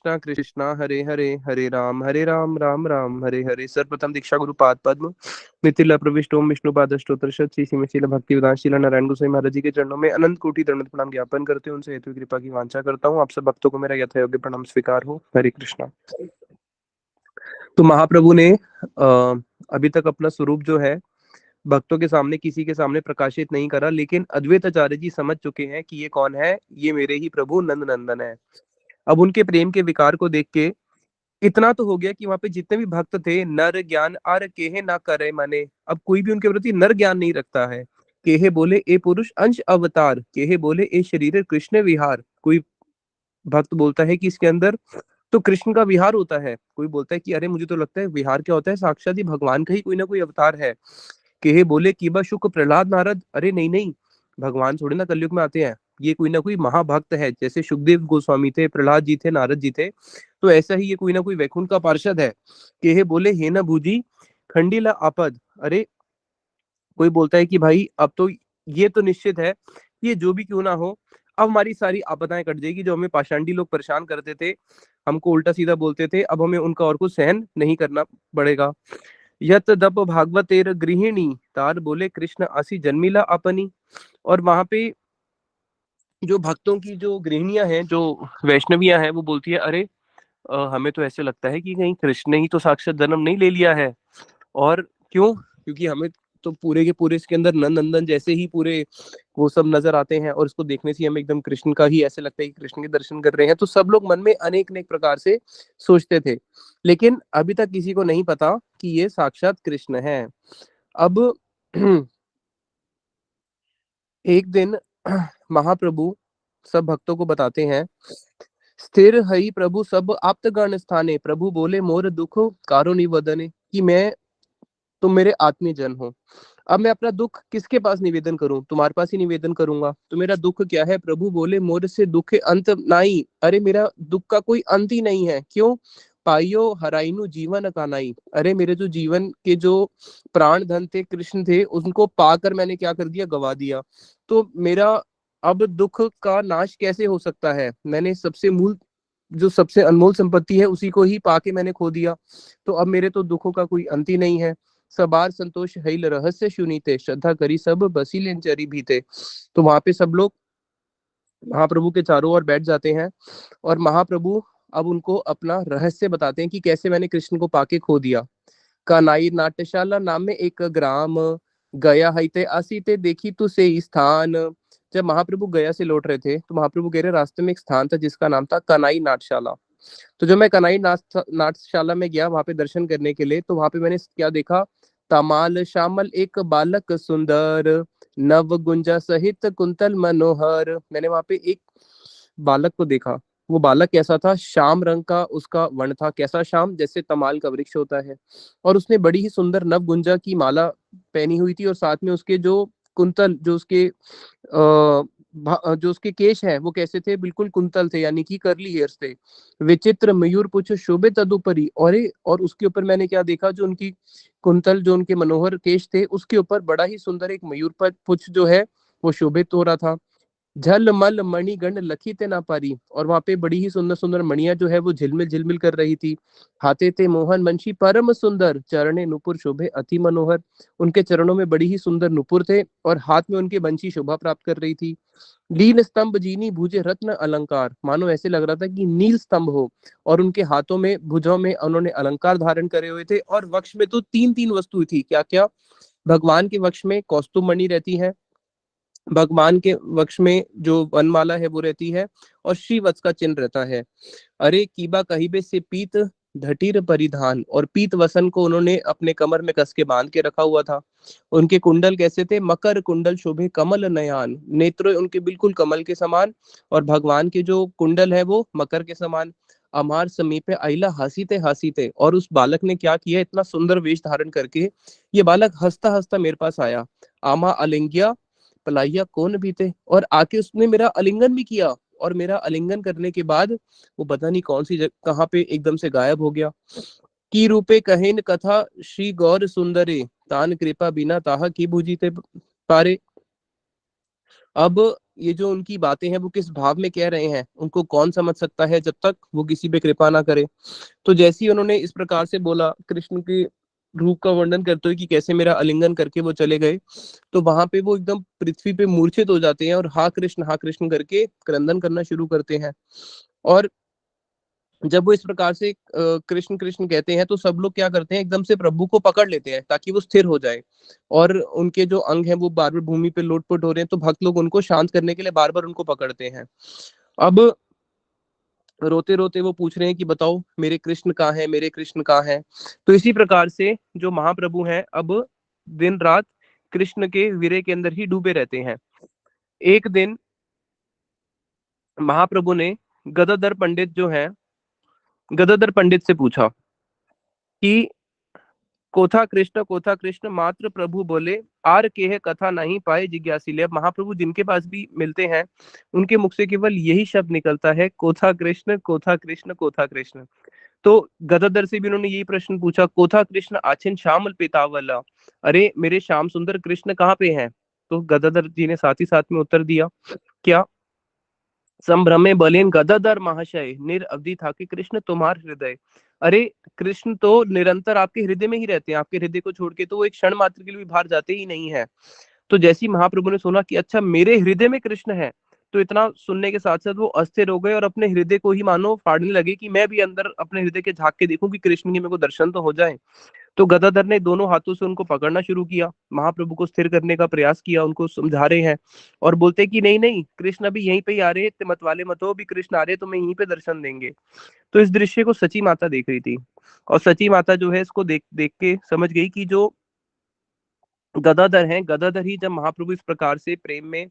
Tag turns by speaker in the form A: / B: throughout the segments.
A: कृष्णा कृष्णा हरे हरे, हरे राम राम राम हरे हरे। सर्वप्रथम दीक्षा गुरु पाद पद्म मिथिला प्रविष्ट ओम विष्णु पाद श्री सीमेशील भक्ति वेदांतशील नारायण गोसाई महाराज जी के चरणों में अनंत कोटि दंडवत प्रणाम ज्ञापन करते हैं। उनसे हेतु कृपा की वांछा करता हूँ। आप सब भक्तों को मेरा यथायोग्य प्रणाम स्वीकार हो। हरे कृष्णा। तो महाप्रभु ने अभी तक अपना स्वरूप जो है भक्तों के सामने किसी के सामने प्रकाशित नहीं करा, लेकिन अद्वैत आचार्य जी समझ चुके हैं कि ये कौन है, ये मेरे ही प्रभु नंद नंदन है। अब उनके प्रेम के विकार को देख के इतना तो हो गया कि वहां पे जितने भी भक्त थे, नर ज्ञान आर केहे ना करे माने। अब कोई भी उनके प्रति नर ज्ञान नहीं रखता है। केहे बोले ए पुरुष अंश अवतार, केहे बोले ए शरीर कृष्ण विहार। कोई भक्त बोलता है कि इसके अंदर तो कृष्ण का विहार होता है, कोई बोलता है कि अरे मुझे तो लगता है विहार क्या होता है, साक्षात ही भगवान का ही कोई ना कोई अवतार है। केहे बोले कि बा शुक प्रहलाद नारद, अरे नहीं नहीं, भगवान थोड़े ना कलयुग में आते हैं, ये कोई ना कोई महाभक्त है। जैसे सुखदेव गोस्वामी थे, प्रहलाद जी थे, नारद जी थे, तो ऐसा ही ये कोई ना कोई वैकुंठ का पार्षद है। केहे बोले हे न भूजी खंडीला आपद, अरे कोई बोलता है कि भाई अब तो ये तो निश्चित है, ये जो भी क्यों ना हो, अब हमारी सारी आपदाएं कट जाएगी। जो हमें पाषांडी लोग परेशान करते थे, हमको उल्टा सीधा बोलते थे, अब हमें उनका और कुछ सहन नहीं करना पड़ेगा। यत दप भागवतेर गृहिणी, तार बोले कृष्ण आसी जन्मिला अपनी। और वहां पे जो भक्तों की जो गृहिणियां हैं, जो वैष्णवियां हैं, वो बोलती है अरे हमें तो ऐसे लगता है कि कहीं कृष्ण ने ही तो साक्षात जन्म नहीं ले लिया है। और क्यों? क्योंकि हमें तो पूरे के पूरे इसके अंदर नंद नंदन जैसे ही पूरे वो सब नजर आते हैं, और इसको देखने से हमें एकदम कृष्ण का ही ऐसे लगता है कि कृष्ण के दर्शन कर रहे हैं। तो सब लोग मन में अनेक अनेक प्रकार से सोचते थे, लेकिन अभी तक किसी को नहीं पता कि ये साक्षात कृष्ण है। अब एक दिन महाप्रभु सब भक्तों को बताते हैं, स्थिर हई प्रभु सब आप्तगण स्थाने। प्रभु बोले मोर दुख कारो निवदने, कि मैं तुम मेरे आत्मीय जन हो। अब मैं अपना दुख किसके पास निवेदन करूं? तुम्हारे पास ही निवेदन करूंगा। तो मेरा दुख क्या है? प्रभु बोले मोर से दुख अंत नाई, अरे मेरा दुख का कोई अंत ही नहीं है। क्यों? पाइयो हराइनु जीवन का नाई, अरे मेरे जो जीवन के जो प्राण धन थे, कृष्ण थे, उनको पाकर मैंने क्या कर दिया? गवा दिया। तो मेरा अब दुख का नाश कैसे हो सकता है? मैंने सबसे मूल जो सबसे अनमोल संपत्ति है उसी को ही पाके मैंने खो दिया। तो अब मेरे तो दुखों का कोई अंत ही नहीं है। सबार संतोष हिल रहस्य सुनीते, श्रद्धा करी सब बसीलेन चरी भीते। तो वहां पे सब लोग महाप्रभु के चारों ओर बैठ जाते हैं, और महाप्रभु अब उनको अपना रहस्य बताते हैं कि कैसे मैंने कृष्ण को पाके खो दिया। कानाई नाट्यशाला नाम में एक ग्राम, गया हईते आसीते देखी तू से स्थान। जब महाप्रभु गया से लौट रहे थे, तो महाप्रभु कह रहे रास्ते में एक स्थान था जिसका नाम था कनाई नाट्यशाला। तो जब मैं कनाई नाट्यशाला में गया वहां पे दर्शन करने के लिए, तो वहां पे मैंने क्या देखा? तमाल श्यामल एक बालक सुंदर, नव गुंजा सहित कुंतल मनोहर। मैंने वहां पे एक बालक को देखा। वो बालक कैसा था? श्याम रंग का उसका वर्ण था। कैसा श्याम? जैसे तमाल का वृक्ष होता है। और उसने बड़ी ही सुंदर नव गुंजा की माला पहनी हुई थी, और साथ में उसके जो कुंतल, जो उसके जो उसके केश हैं, वो कैसे थे? बिल्कुल कुंतल थे, यानी कि कर्ली हेयर्स थे। विचित्र मयूर पुछ शोभित तदुपरि, और उसके ऊपर मैंने क्या देखा? जो उनकी कुंतल, जो उनके मनोहर केश थे, उसके ऊपर बड़ा ही सुंदर एक मयूर पुछ जो है वो शोभित हो रहा था। झलमल मणिगण लखीते ना पारी, और वहां पे बड़ी ही सुंदर सुंदर मणियां जो है वो झिलमिल झिलमिल कर रही थी। हाथे ते मोहन वंशी परम सुंदर, चरणे नुपुर शोभे अति मनोहर। उनके चरणों में बड़ी ही सुंदर नुपुर थे, और हाथ में उनके वंशी शोभा प्राप्त कर रही थी। लीन स्तंभ जीनी भुजे रत्न अलंकार, मानो ऐसे लग रहा था कि नील स्तंभ हो। और उनके हाथों में, भुजों में उन्होंने अलंकार धारण करे हुए थे, और वक्ष में तो तीन तीन वस्तु थी। क्या क्या? भगवान के वक्ष में कौस्तुभ मणि रहती है, भगवान के वक्ष में जो वनमाला है वो रहती है, और श्रीवत्स का चिन्ह रहता है। अरे कीबा कहिबे से पीत धटीर परिधान, और पीत वसन को उन्होंने अपने कमर में कस के बांध के रखा हुआ था। उनके कुंडल कैसे थे? मकर कुंडल शोभे कमल नयान, नेत्र उनके बिल्कुल कमल के समान, और भगवान के जो कुंडल है वो मकर के समान। अमार समीपे आइला हसीते, और उस बालक ने क्या किया? इतना सुंदर वेश धारण करके ये बालक हंसता हंसता मेरे पास आया। आमा अलिंग्या पलाइया कौन भी थे, और आके उसने मेरा आलिंगन भी किया। और मेरा आलिंगन करने के बाद वो पता नहीं कौन सी जगह, कहाँ पे एकदम से गायब हो गया। की रूपे कहेन कथा श्री गौर सुंदरे, तान कृपा बिना ताहा की भुजीते पारे। अब ये जो उनकी बातें हैं वो किस भाव में कह रहे हैं उनको कौन समझ सकता है जब तक वो किसी पे कृपा ना करे। तो जैसे ही उन्होंने इस प्रकार से बोला, कृष्ण के रूप का वर्णन करते हुए कि कैसे मेरा आलिंगन करके वो चले गए, तो वहां पे वो एकदम पृथ्वी पे मूर्छित हो जाते हैं और हा कृष्ण करके क्रंदन करना शुरू करते हैं। और जब वो इस प्रकार से कृष्ण कृष्ण कहते हैं तो सब लोग क्या करते हैं, एकदम से प्रभु को पकड़ लेते हैं ताकि वो स्थिर हो जाए। और उनके जो अंग हैं वो बार बार भूमि पे लोटपोट हो रहे हैं, तो भक्त लोग उनको शांत करने के लिए बार बार उनको पकड़ते हैं। अब रोते रोते वो पूछ रहे हैं कि बताओ मेरे कृष्ण कहाँ है, मेरे कृष्ण कहाँ है। तो इसी प्रकार से जो महाप्रभु हैं अब दिन रात कृष्ण के विरह के अंदर ही डूबे रहते हैं। एक दिन महाप्रभु ने गदाधर पंडित जो है, गदाधर पंडित से पूछा कि कोथा कृष्ण मात्र प्रभु बोले, आर के कथा नहीं पाए जिज्ञासिले। अब महाप्रभु जिनके पास भी मिलते हैं उनके मुख से केवल यही शब्द निकलता है, कोथा कृष्ण कोथा कृष्ण कोथा कृष्ण। तो गदाधर से भी उन्होंने यही प्रश्न पूछा, कोथा कृष्ण आछिन श्यामल पीतावला, अरे मेरे श्याम सुंदर कृष्ण कहाँ पे हैं। तो गदाधर जी ने साथ ही साथ में उत्तर दिया, क्या संभ्रमे बलेन गदाधर महाशय निरअवधि था कि कृष्ण तुम्हार हृदय। अरे कृष्ण तो निरंतर आपके हृदय में ही रहते हैं, आपके हृदय को छोड़ के तो वो एक क्षण मात्र के लिए भी बाहर जाते ही नहीं है। तो जैसे ही महाप्रभु ने सुना कि अच्छा मेरे हृदय में कृष्ण है, तो इतना सुनने के साथ साथ वो अस्थिर हो गए और अपने हृदय को ही मानो फाड़ने लगे कि मैं भी अंदर अपने हृदय के झांक के देखूं कि कृष्ण की मेरे को दर्शन तो हो जाए। तो गदाधर ने दोनों हाथों से उनको पकड़ना शुरू किया, महाप्रभु को स्थिर करने का प्रयास किया, उनको समझा रहे हैं और बोलते कि नहीं नहीं कृष्ण अभी यहीं पे ही आ रहे हैं, मत वाले मत हो, अभी कृष्ण आ रहे हैं, तुम्हें यहीं पे दर्शन देंगे। तो इस दृश्य को सची माता देख रही थी और सची माता जो है इसको देख देख के समझ गई कि जो गदाधर हैं, गदाधर ही जब महाप्रभु इस प्रकार से प्रेम में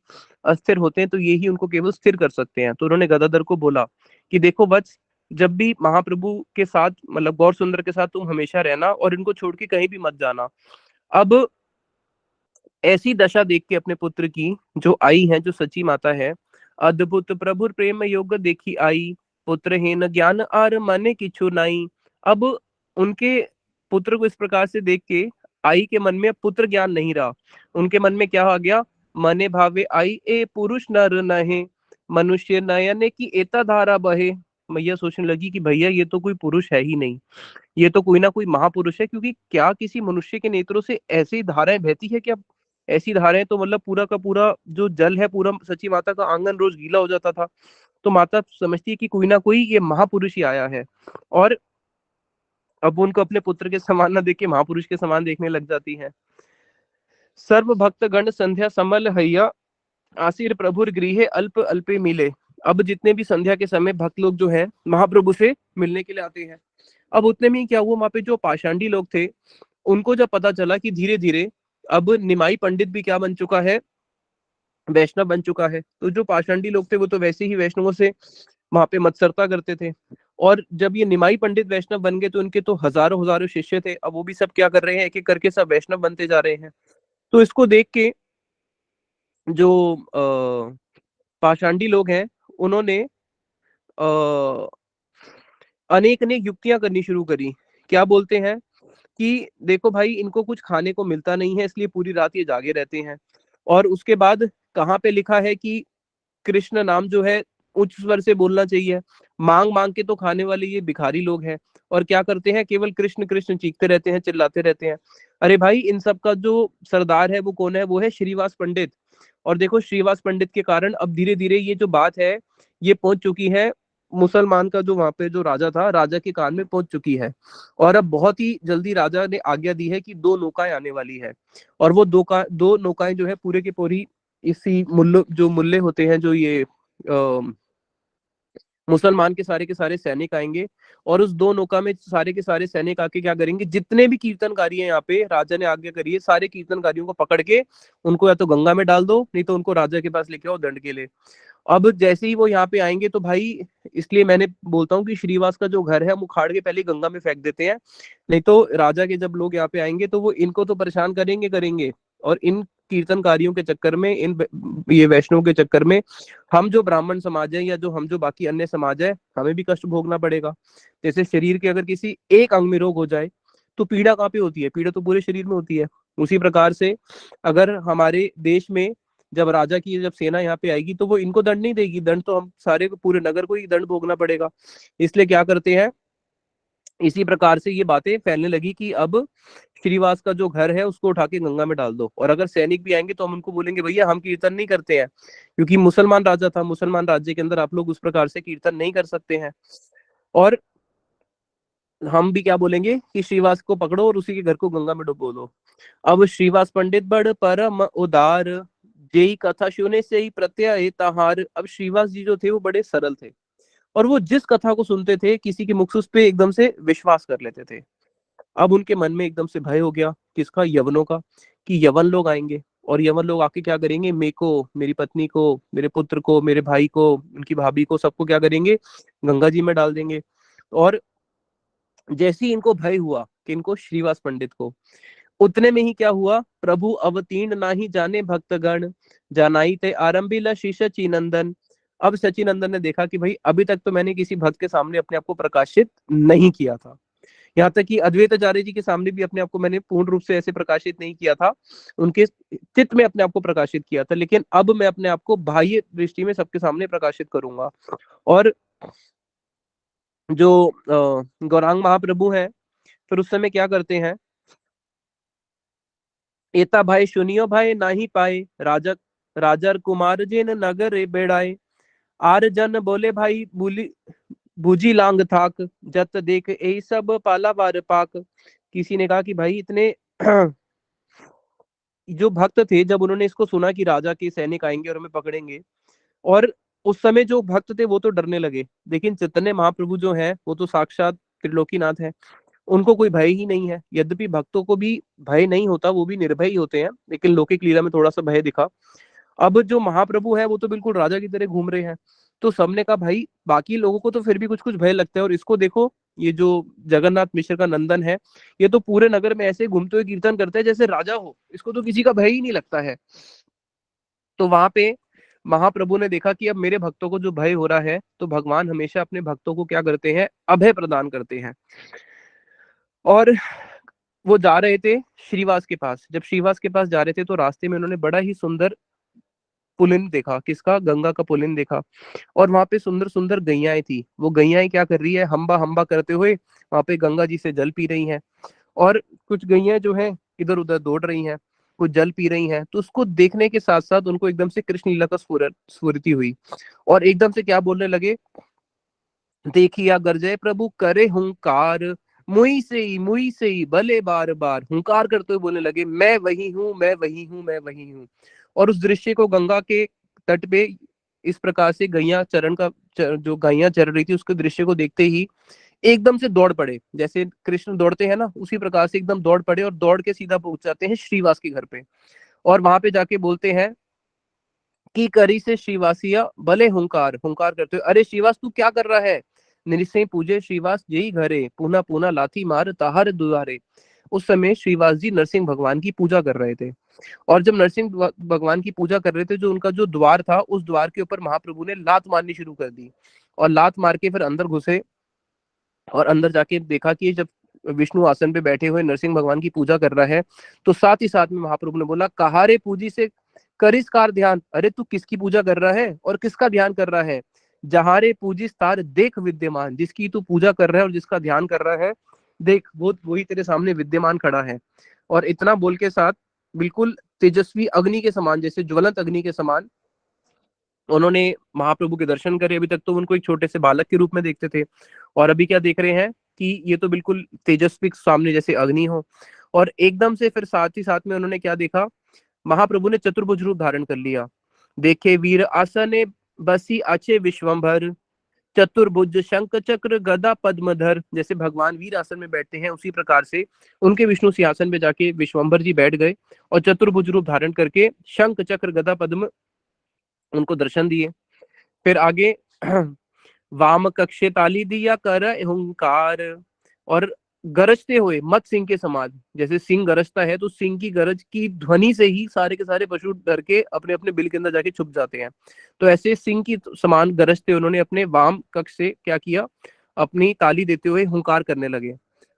A: अस्थिर होते हैं तो ये ही उनको केवल स्थिर कर सकते हैं। तो उन्होंने गदाधर को बोला कि देखो वत्स, जब भी महाप्रभु के साथ मतलब गौर सुंदर के साथ तुम हमेशा रहना और इनको छोड़ के कहीं भी मत जाना। अब ऐसी दशा देख के अपने पुत्र की जो आई है, जो सची माता है, अद्भुत प्रभु प्रेम योग देखी आई, पुत्रहीन ज्ञान आर मने किछु नाई। अब उनके पुत्र को इस प्रकार से देख के आई के मन में पुत्र ज्ञान नहीं रहा, उनके मन में क्या आ गया, मने भावे आई ए पुरुष नर नहे, मनुष्य नयने की एता धारा बहे। मैया सोचने लगी कि भैया ये तो कोई पुरुष है ही नहीं, ये तो कोई ना कोई महापुरुष है, क्योंकि क्या किसी मनुष्य के नेत्रों से ऐसी धाराएं बहती है क्या। ऐसी धाराएं तो मतलब पूरा का पूरा जो जल है, पूरा सची माता का आंगन रोज गीला हो जाता था। तो माता समझती है कि कोई ना कोई ये महापुरुष ही आया है, और अब उनको अपने पुत्र के समान न देख के महापुरुष के समान देखने लग जाती है। सर्व भक्त गण संध्या समल हैया, आसिर प्रभुर गृह अल्प अल्पे मिले। अब जितने भी संध्या के समय भक्त लोग जो है महाप्रभु से मिलने के लिए आते हैं, अब उतने में ही क्या हुआ, वहां पे जो पाषांडी लोग थे उनको जब पता चला कि धीरे धीरे अब निमाई पंडित भी क्या बन चुका है, वैष्णव बन चुका है, तो जो पाषांडी लोग थे वो तो वैसे ही वैष्णवों से वहां पे मत्सरता करते थे। और जब ये निमाई पंडित वैष्णव बन गए तो उनके तो हजारों हजारों शिष्य थे, अब वो भी सब क्या कर रहे हैं, एक एक करके सब वैष्णव बनते जा रहे हैं। तो इसको देख के जो पाषांडी लोग हैं उन्होंने अनेक अनेक युक्तियां करनी शुरू करी। क्या बोलते हैं कि देखो भाई, इनको कुछ खाने को मिलता नहीं है इसलिए पूरी रात ये जागे रहते हैं। और उसके बाद कहाँ पे लिखा है कि कृष्ण नाम जो है उच्च स्वर से बोलना चाहिए, मांग मांग के तो खाने वाले ये भिखारी लोग हैं, और क्या करते हैं, केवल कृष्ण कृष्ण चीखते रहते हैं, चिल्लाते रहते हैं। अरे भाई, इन सब का जो सरदार है वो कौन है, वो है श्रीवास पंडित। और देखो श्रीवास पंडित के कारण अब धीरे धीरे ये जो बात है ये पहुंच चुकी है मुसलमान का जो वहां पे जो राजा था, राजा के कान में पहुंच चुकी है। और अब बहुत ही जल्दी राजा ने आज्ञा दी है कि दो नौकाएं आने वाली है, और वो दो नौकाएं जो है पूरे की पूरी इसी मुल्ले होते हैं, जो ये मुसलमान के सारे सैनिक आएंगे। और उस दो नौका में सारे के सारे सैनिक आके क्या करेंगे, जितने भी कीर्तनकारी हैं यहाँ पे, राजा ने आज्ञा करी है सारे कीर्तनकारियों को पकड़ के उनको या तो गंगा में डाल दो, नहीं तो उनको राजा के पास लेके आओ दंड के लिए। अब जैसे ही वो यहाँ पे आएंगे तो भाई, इसलिए मैंने बोलता हूँ कि श्रीवास का जो घर है हम उखाड़ के पहले गंगा में फेंक देते हैं, नहीं तो राजा के जब लोग यहाँ पे आएंगे तो वो इनको तो परेशान करेंगे करेंगे, और इन कीर्तनकारियों के चक्कर में, इन ये वैष्णव के चक्कर में हम जो ब्राह्मण समाज है या जो हम जो बाकी अन्य समाज है, हमें भी कष्ट भोगना पड़ेगा। जैसे शरीर के अगर किसी एक अंग में रोग हो जाए तो पीड़ा कहाँ पे होती है, पीड़ा तो पूरे शरीर में होती है। उसी प्रकार से अगर हमारे देश में जब राजा की जब सेना यहाँ पे आएगी तो वो इनको दंड नहीं देगी, दंड तो हम सारे को, पूरे नगर को ही दंड भोगना पड़ेगा। इसलिए क्या करते हैं, इसी प्रकार से ये बातें फैलने लगी कि अब श्रीवास का जो घर है उसको उठा के गंगा में डाल दो, और अगर सैनिक भी आएंगे तो हम उनको बोलेंगे भैया हम कीर्तन नहीं करते हैं, क्योंकि मुसलमान राजा था, मुसलमान राज्य के अंदर आप लोग उस प्रकार से कीर्तन नहीं कर सकते हैं। और हम भी क्या बोलेंगे कि श्रीवास को पकड़ो और उसी के घर को गंगा में डुबो दो। अब श्रीवास पंडित बड़ परम उदार, जेई कथा सुने से ही प्रत्यय तहार। अब श्रीवास जी जो थे वो बड़े सरल थे, और वो जिस कथा को सुनते थे किसी के मुख से उस पे एकदम से विश्वास कर लेते थे। अब उनके मन में एकदम से भय हो गया, किसका, यवनों का, कि यवन लोग आएंगे और यवन लोग आके क्या करेंगे, मेरे को, मेरी पत्नी को, मेरे पुत्र को, मेरे भाई को, उनकी भाभी को, सबको क्या करेंगे, गंगा जी में डाल देंगे। और जैसे ही इनको भय हुआ कि इनको, श्रीवास पंडित को, उतने में ही क्या हुआ, प्रभु अवतीर्ण नाही जाने भक्तगण, जानाई ते आरंभिला शीश नंदन। अब सचिनंदन ने देखा कि भाई अभी तक तो मैंने किसी भक्त के सामने अपने आप को प्रकाशित नहीं किया था, यहाँ तक कि अद्वैत आचार्य जी के सामने भी अपने आप को मैंने पूर्ण रूप से ऐसे प्रकाशित नहीं किया था, उनके चित्त में अपने आप को प्रकाशित किया था, लेकिन अब मैं अपने आप को बाह्य दृष्टि में सबके सामने प्रकाशित करूंगा। और जो गौरांग महाप्रभु हैं, फिर उस समय क्या करते हैं, एता भाई सुनियो भाई नाही पाए, राजा राजर कुमार जिन नगर बेड़ाए, आर जन बोले भाई बुली भुजी लांग थाक, जत देख ए सब पाला वार पाक। किसी ने कहा कि भाई इतने जो भक्त थे, जब उन्होंने इसको सुना कि राजा के सैनिक आएंगे और हमें पकड़ेंगे, और उस समय जो भक्त थे वो तो डरने लगे, लेकिन चैतन्य महाप्रभु जो है वो तो साक्षात त्रिलोकीनाथ है, उनको कोई भय ही नहीं है। यद्यपि भक्तों को भी भय नहीं होता, वो भी निर्भय ही होते हैं, लेकिन लौकिक लीला में थोड़ा सा भय दिखा। अब जो महाप्रभु है वो तो बिल्कुल राजा की तरह घूम रहे हैं, तो सबने कहा भाई बाकी लोगों को तो फिर भी कुछ कुछ भय लगता है, और इसको देखो, ये जो जगन्नाथ मिश्र का नंदन है, ये तो पूरे नगर में ऐसे घूमते हुए कीर्तन करता है जैसे राजा हो, इसको तो किसी का भय ही नहीं लगता है। तो वहां पे महाप्रभु ने देखा कि अब मेरे भक्तों को जो भय हो रहा है, तो भगवान हमेशा अपने भक्तों को क्या करते हैं, अभय प्रदान करते हैं। और वो जा रहे थे श्रीवास के पास, जब श्रीवास के पास जा रहे थे तो रास्ते में उन्होंने बड़ा ही सुंदर पुलिन देखा, किसका, गंगा का पुलिन देखा। और वहां पे सुंदर सुंदर गैयाएं थी, वो गैयाएं क्या कर रही है, हम्बा हम्बा करते हुए वहां पे गंगा जी से जल पी रही हैं। और कुछ गैयाएं जो है इधर उधर दौड़ रही हैं, कुछ जल पी रही हैं, तो उसको देखने के साथ साथ उनको एकदम से कृष्ण लीला का स्फूर्ति हुई, और एकदम से क्या बोलने लगे, देखिया गरजय प्रभु करे हुंकार, मुई से ही भले बार बार, हुंकार करते हुए बोलने लगे, मैं वही हूँ, मैं वही हूँ, मैं वही हूँ। और उस दृश्य को गंगा के तट पे इस प्रकार से गैया चरण का जो गैया चल रही थी उसके दृश्य को देखते ही एकदम से दौड़ पड़े, जैसे कृष्ण दौड़ते हैं ना, उसी प्रकार से एकदम दौड़ पड़े और दौड़ के सीधा पहुंच जाते हैं श्रीवास के घर पे। और वहां पे जाके बोलते हैं की करी से श्रीवासिया भले हुंकार, हुंकार करते हो, अरे श्रीवास तू क्या कर रहा है, निरसे पूजे श्रीवास जेई घरे, पूना पूना लाथी मार ताहर दुआरे। उस समय श्रीवास जी नरसिंह भगवान की पूजा कर रहे थे, और जब नरसिंह भगवान की पूजा कर रहे थे, जो उनका जो द्वार था, उस द्वार के ऊपर महाप्रभु ने लात मारनी शुरू कर दी, और लात मार के फिर अंदर घुसे, और अंदर जाके देखा कि जब विष्णु आसन पे बैठे हुए नरसिंह भगवान की पूजा कर रहा है, तो साथ ही साथ में महाप्रभु ने बोला, कहारे पूजी से करिस कार ध्यान, अरे तू किसकी पूजा कर रहा है और किसका ध्यान कर रहा है, जहारे पूजी तार देख विद्यमान, जिसकी तू पूजा कर रहा है और जिसका ध्यान कर रहा है, देख वो वही तेरे सामने विद्यमान खड़ा है। और इतना बोल के साथ बिल्कुल तेजस्वी अग्नि के समान, जैसे ज्वलंत अग्नि के समान उन्होंने महाप्रभु के दर्शन करे। अभी तक तो उनको एक छोटे से बालक के रूप में देखते थे, और अभी क्या देख रहे हैं कि ये तो बिल्कुल तेजस्वी सामने जैसे अग्नि हो। और एकदम से फिर साथ ही साथ में उन्होंने क्या देखा, महाप्रभु ने चतुर्भुज रूप धारण कर लिया, देखे वीर आसने बसी अच्छे विश्वम्भर, चतुर्भुज शंख चक्र गदा पद्मधर, जैसे भगवान वीर आसन में बैठते हैं उसी प्रकार से उनके विष्णु सिंहासन पे जाके विश्वम्भर जी बैठ गए, और चतुर्भुज रूप धारण करके शंख चक्र गदा पद्म उनको दर्शन दिए। फिर आगे वाम कक्षे ताली दिया कर हुंकार, और गरजते हुए मत सिंह के समान, जैसे सिंह गरजता है तो सिंह की गरज की ध्वनि से ही सारे के सारे पशु डर के अपने अपने बिल के अंदर जाके छुप जाते हैं। तो ऐसे सिंह की समान गरजते उन्होंने अपने वाम कक्ष से क्या किया, अपनी ताली देते हुए हुंकार करने लगे।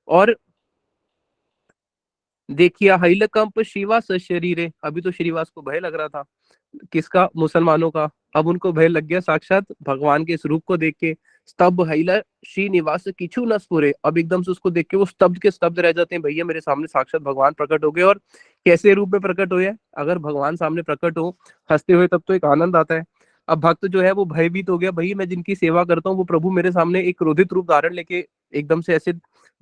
A: और देखिए हईल कंप श्रीवास शरीरे, अभी तो श्रीवास को भय लग रहा था, किसका? मुसलमानों का। अब उनको भय लग गया साक्षात भगवान के इस रूप को देख के। स्तब्ध हईला श्रीनिवास किछु न स्फुरे। अब एकदम से उसको देख के वो स्तब्ध के स्तब्ध रह जाते हैं, भैया मेरे सामने साक्षात भगवान प्रकट हो गए। और कैसे रूप में प्रकट हुए? अगर भगवान सामने प्रकट हो हंसते हुए तब तो एक आनंद आता है। अब भक्त जो है वो भयभीत हो गया, भाई मैं जिनकी सेवा करता हूँ वो प्रभु मेरे सामने एक क्रोधित रूप धारण लेके एकदम से ऐसे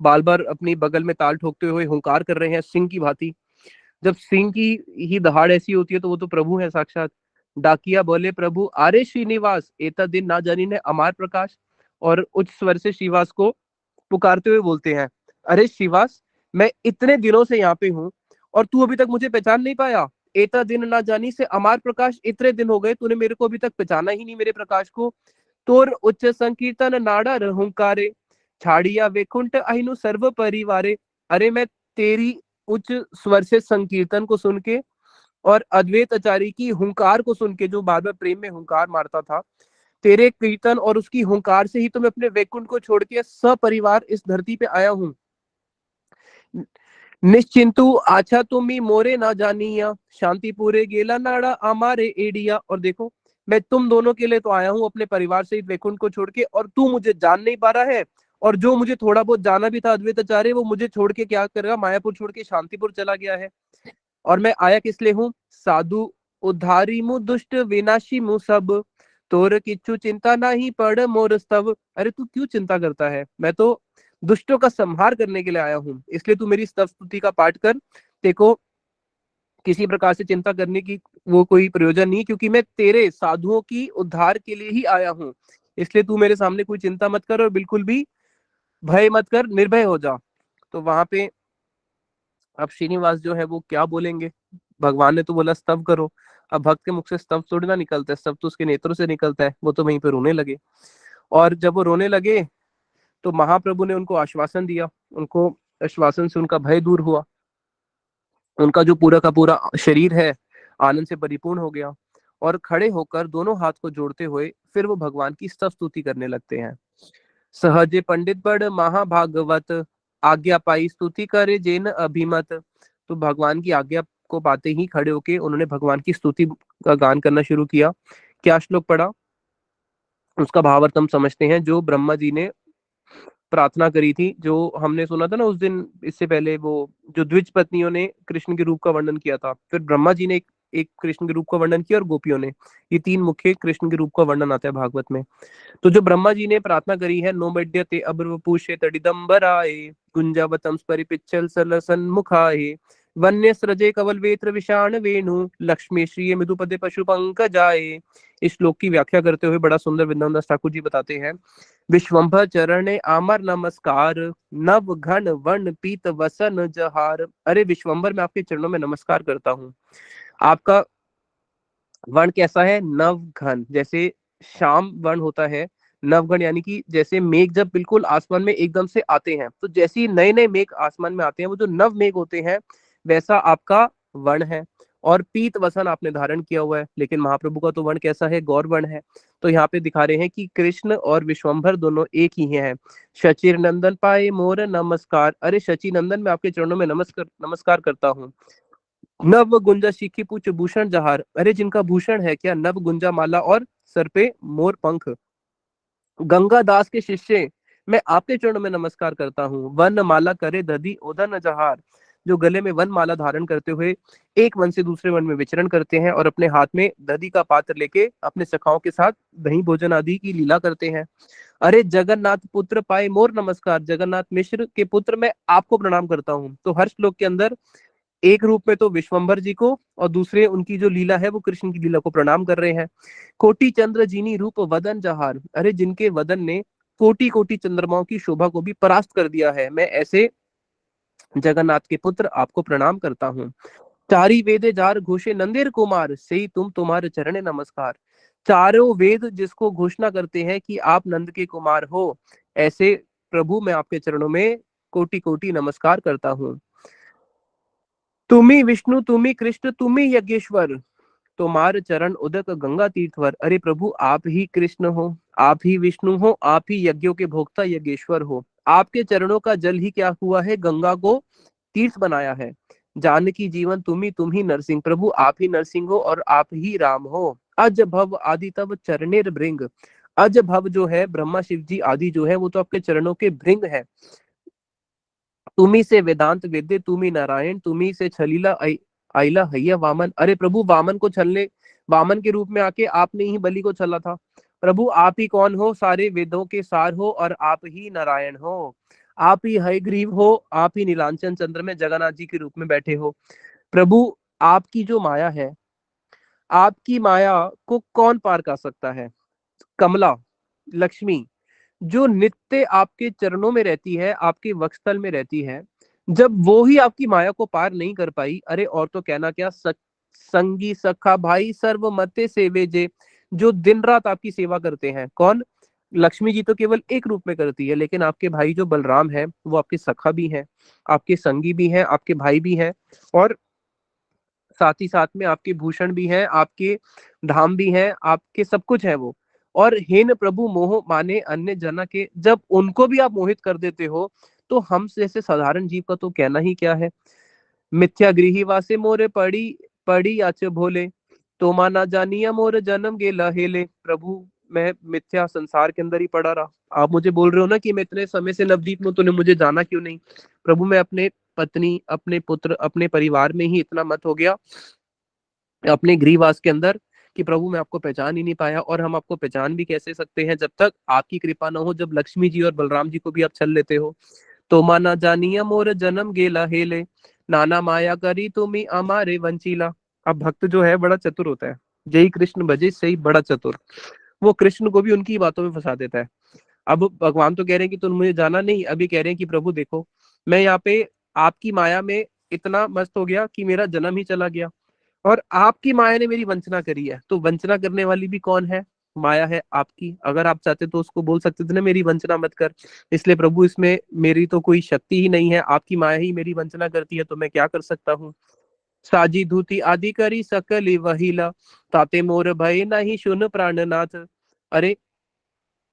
A: बाल बार अपनी बगल में ताल ठोकते हुए हुंकार कर रहे हैं सिंह की भांति। जब सिंह की ही दहाड़ ऐसी होती है तो वो तो प्रभु है साक्षात। डाकिया बोले, प्रभु आरे श्रीनिवास एता दिन ना जानी ने अमार प्रकाश। और उच्च स्वर से श्रीवास को पुकारते हुए बोलते हैं, अरे श्रीवास, मैं इतने दिनों से यहाँ पे हूँ और तू अभी तक मुझे पहचान नहीं पाया? एता दिन ना जानी से अमार प्रकाश, इतने दिन हो गए तूने मेरे को अभी तक पहचाना ही नहीं, मेरे प्रकाश को। तोर उच्च संकीर्तन नाड़ा रहूंकारे, छाड़िया वेकुंठ अहिनु सर्व परिवारे। अरे मैं तेरी उच्च स्वर से संकीर्तन को सुन के और अद्वैत आचार्य की हुंकार को सुन के, जो बार बार प्रेम में हुंकार मारता था, तेरे कीर्तन और उसकी हुंकार से ही तो मैं अपने वैकुंठ को छोड़ के सपरिवार इस धरती पे आया हूँ। निश्चिंतु आछा तुम्ही मोरे ना जानिया, शांति पूरे गेला नाड़ा हमारे एडिया। और देखो, मैं तुम दोनों के लिए तो आया हूँ अपने परिवार से वैकुंठ को छोड़ के, और तू मुझे जान नहीं पा रहा है। और जो मुझे थोड़ा बहुत जाना भी था अद्वैत आचार्य, वो मुझे छोड़ के क्या करेगा? मायापुर छोड़ के शांतिपुर चला गया है। और मैं आया किस लिए हूँ? साधु उद्धारी मु दुष्ट विनाशी मु सब, तोर किच्छु चिंता नहीं पड़ मोर स्तव। अरे तू क्यों चिंता करता है? मैं तो दुष्टों का संहार करने के लिए आया हूँ, इसलिए तू मेरी स्तव स्तुति का पाठ कर। देखो, किसी प्रकार से चिंता करने की वो कोई प्रयोजन नहीं, क्योंकि मैं तेरे साधुओं की उद्धार के लिए ही आया हूँ। इसलिए तू मेरे सामने कोई चिंता मत कर और बिल्कुल भी भय मत कर, निर्भय हो जा। तो वहां पे अब श्रीनिवास जो है वो क्या बोलेंगे? भगवान ने तो बोला स्तव करो। अब भक्त के मुख से स्तव थोड़ी ना निकलता है, स्तव तो उसके नेत्रों से निकलता है। वो तो वहीं पे रोने लगे। और जब वो रोने लगे तो महाप्रभु ने उनको आश्वासन दिया। उनको आश्वासन से उनका भय दूर हुआ। उनका जो पूरा का पूरा शरीर है आनंद से परिपूर्ण हो गया। और खड़े होकर दोनों हाथ को जोड़ते हुए फिर वो भगवान की स्तव स्तुति करने लगते हैं। सहजे पंडित बड़ महाभागवत, आज्ञा पाई स्तुति करे जेन अभिमत। तो भगवान की आज्ञा को पाते ही खड़े होके उन्होंने भगवान की स्तुति का गान करना शुरू किया। क्या श्लोक पढ़ा उसका भावार्थ हम समझते हैं। जो ब्रह्मा जी ने प्रार्थना करी थी, जो हमने सुना था ना उस दिन, इससे पहले, वो जो द्विज पत्नियों ने कृष्ण के रूप का वर्णन किया था, फिर ब्रह्मा जी ने एक कृष्ण के रूप का वर्णन किया और गोपियों ने। ये तीन मुख्य कृष्ण के रूप का वर्णन आता है भागवत में। तो जो ब्रह्मा जी ने प्रार्थना करी है, नो मड्यते अब्रवपुषे तडिदंबराए, गुंजावतम परिपिच्छल सन्मुखाए, वन्य सृजे कवल वेत्र विषाण वेणु, लक्ष्मी श्री मृदुपदे पशु पंकजाए। इस श्लोक की व्याख्या करते हुए बड़ा सुंदर वृंदावन दास ठाकुर जी बताते हैं, विश्वम्भर चरणे आमर नमस्कार, नव घन वर्ण पीत वसन जहार। अरे विश्वम्भर, मैं आपके चरणों में नमस्कार करता हूँ। आपका वर्ण कैसा है? नव घन, जैसे शाम वर्ण होता है। नवगण यानी कि जैसे मेघ जब बिल्कुल आसमान में एकदम से आते हैं, तो जैसे ही नए नए मेघ आसमान में आते हैं, वो जो नव मेघ होते हैं, वैसा आपका वर्ण है। और पीत वसन आपने धारण किया हुआ है। लेकिन महाप्रभु का तो वर्ण कैसा है? गौर वर्ण है। तो यहाँ पे दिखा रहे हैं कि कृष्ण और विश्वम्भर दोनों एक ही हैं। शचिर नंदन पाए मोर नमस्कार। अरे शचि नंदन, मैं आपके चरणों में नमस्कार नमस्कार करता हूँ। नव गुंजा शिखी पुछ भूषण जहार। अरे जिनका भूषण है क्या? नव गुंजा माला और सर पे मोर पंख। गंगा दास के शिष्य, मैं आपके चरणों में नमस्कार करता हूँ। वन माला करे दधी ओदन जहार। जो गले में वन माला धारण करते हुए एक वन से दूसरे वन में विचरण करते हैं और अपने हाथ में दधी का पात्र लेके अपने सखाओं के साथ दही भोजन आदि की लीला करते हैं। अरे जगन्नाथ पुत्र पाए मोर नमस्कार। जगन्नाथ मिश्र के पुत्र, मैं आपको प्रणाम करता हूँ। तो हर श्लोक के अंदर एक रूप में तो विश्वम्भर जी को, और दूसरे उनकी जो लीला है वो कृष्ण की लीला को प्रणाम कर रहे हैं। कोटि चंद्र जीनी रूप वदन जहार। अरे जिनके वदन ने कोटि कोटि चंद्रमाओं की शोभा को भी परास्त कर दिया है, मैं ऐसे जगन्नाथ के पुत्र आपको प्रणाम करता हूँ। चारी वेदे जार घोषे नंदेर कुमार, से ही तुम तुम्हारे चरणे नमस्कार। चारों वेद जिसको घोषणा करते हैं कि आप नंद के कुमार हो, ऐसे प्रभु मैं आपके चरणों में कोटि कोटि नमस्कार करता हूँ। तुम्ही विष्णु तुम्ही कृष्ण तुम्ही यज्ञेश्वर, तुम्हार चरण उदक गंगा तीर्थवर। अरे प्रभु, आप ही कृष्ण हो, आप ही विष्णु हो, आप ही यज्ञों के भोक्ता यज्ञेश्वर हो। आपके चरणों का जल ही क्या हुआ है? गंगा को तीर्थ बनाया है। जानकी जीवन तुम ही नरसिंह, प्रभु आप ही नरसिंह हो और आप ही राम हो। अज भव आदि तब चरणेर भृंग, अज भव जो है ब्रह्मा शिव जी आदि जो है वो तो आपके चरणों के भृंग है। तुम्ही से वेदांत वेद्य तुम्ही नारायण, तुम्ही से छलीला आइला हैया वामन। अरे प्रभु वामन को छलने, वामन के रूप में आके आपने ही बलि को छला था। प्रभु आप ही कौन हो, सारे वेदों के सार हो और आप ही नारायण हो। आप ही हयग्रीव हो, आप ही नीलांचन चंद्र में जगन्नाथ जी के रूप में बैठे हो। प्रभु आपकी जो माया है, आपकी माया को कौन पार कर सकता है। कमला, लक्ष्मी, जो नित्य आपके चरणों में रहती है, आपके वक्षस्थल में रहती है, जब वो ही आपकी माया को पार नहीं कर पाई, अरे और तो कहना क्या, संगी सखा भाई सर्वमते सेवे जे, जो दिन रात आपकी सेवा करते हैं। कौन, लक्ष्मी जी तो केवल एक रूप में करती है, लेकिन आपके भाई जो बलराम है वो आपके सखा भी हैं, आपके संगी भी हैं, आपके भाई भी हैं, और साथ ही साथ में आपके भूषण भी हैं, आपके धाम भी हैं, आपके सब कुछ है वो। और हेन प्रभु मोह माने अन्य जना के, जब उनको भी आप मोहित कर देते हो, तो हम जैसे साधारण जीव का तो कहना ही क्या है। मिथ्या गृही वासे मोरे पड़ी, पड़ी आच भोले, तो माना जानिया मोर जन्म गेला हेले। प्रभु मैं मिथ्या संसार के अंदर ही पड़ा रहा। आप मुझे बोल रहे हो ना कि मैं इतने समय से नवदीप में, तूने मुझे जाना क्यों नहीं। प्रभु मैं अपने पत्नी, अपने पुत्र, अपने परिवार में ही इतना मत हो गया, अपने गृहवास के अंदर, कि प्रभु मैं आपको पहचान ही नहीं पाया। और हम आपको पहचान भी कैसे सकते हैं जब तक आपकी कृपा न हो, जब लक्ष्मी जी और बलराम जी को भी आप छल लेते हो। तो माना जानिया मोर जन्म गेला हेले, नाना माया करी तुम्ही अमारे वंचीला। अब भक्त जो है बड़ा चतुर होता है, जय कृष्ण भजे सही बड़ा चतुर, वो कृष्ण को भी उनकी बातों में फंसा देता है। अब भगवान तो कह रहे हैं कि तुम मुझे जाना नहीं, अभी कह रहे हैं कि प्रभु देखो मैं यहाँ पे आपकी माया में इतना मस्त हो गया कि मेरा जन्म ही चला गया, और आपकी माया ने मेरी वंचना करी है। तो वंचना करने वाली भी कौन है, माया है आपकी। अगर आप चाहते तो उसको बोल सकते थे ना मेरी वंचना मत कर। इसलिए प्रभु इसमें मेरी तो कोई शक्ति ही नहीं है, आपकी माया ही मेरी वंचना करती है, तो मैं क्या कर सकता हूँ। साजी धूती आदि करी सकली वहीला, ताते मोर भय नहीं शुन प्राणनाथ। अरे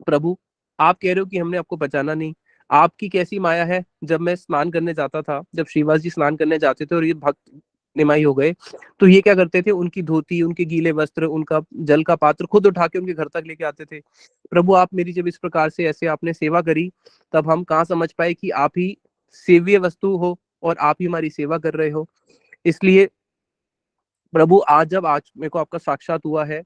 A: प्रभु आप कह रहे हो कि हमने आपको पहचाना नहीं, आपकी कैसी माया है। जब मैं स्नान करने जाता था, जब श्रीवास जी स्नान करने जाते थे और ये भक्त निमाई हो गए, तो ये क्या करते थे, उनकी धोती, उनके गीले वस्त्र, उनका जल का पात्र खुद उठा के उनके घर तक लेके आते थे। प्रभु आप मेरी जब इस प्रकार से ऐसे आपने सेवा करी, तब हम कहाँ समझ पाए कि आप ही सेव्य वस्तु हो और आप ही हमारी सेवा कर रहे हो। इसलिए प्रभु आज जब आज मेरे को आपका साक्षात हुआ है,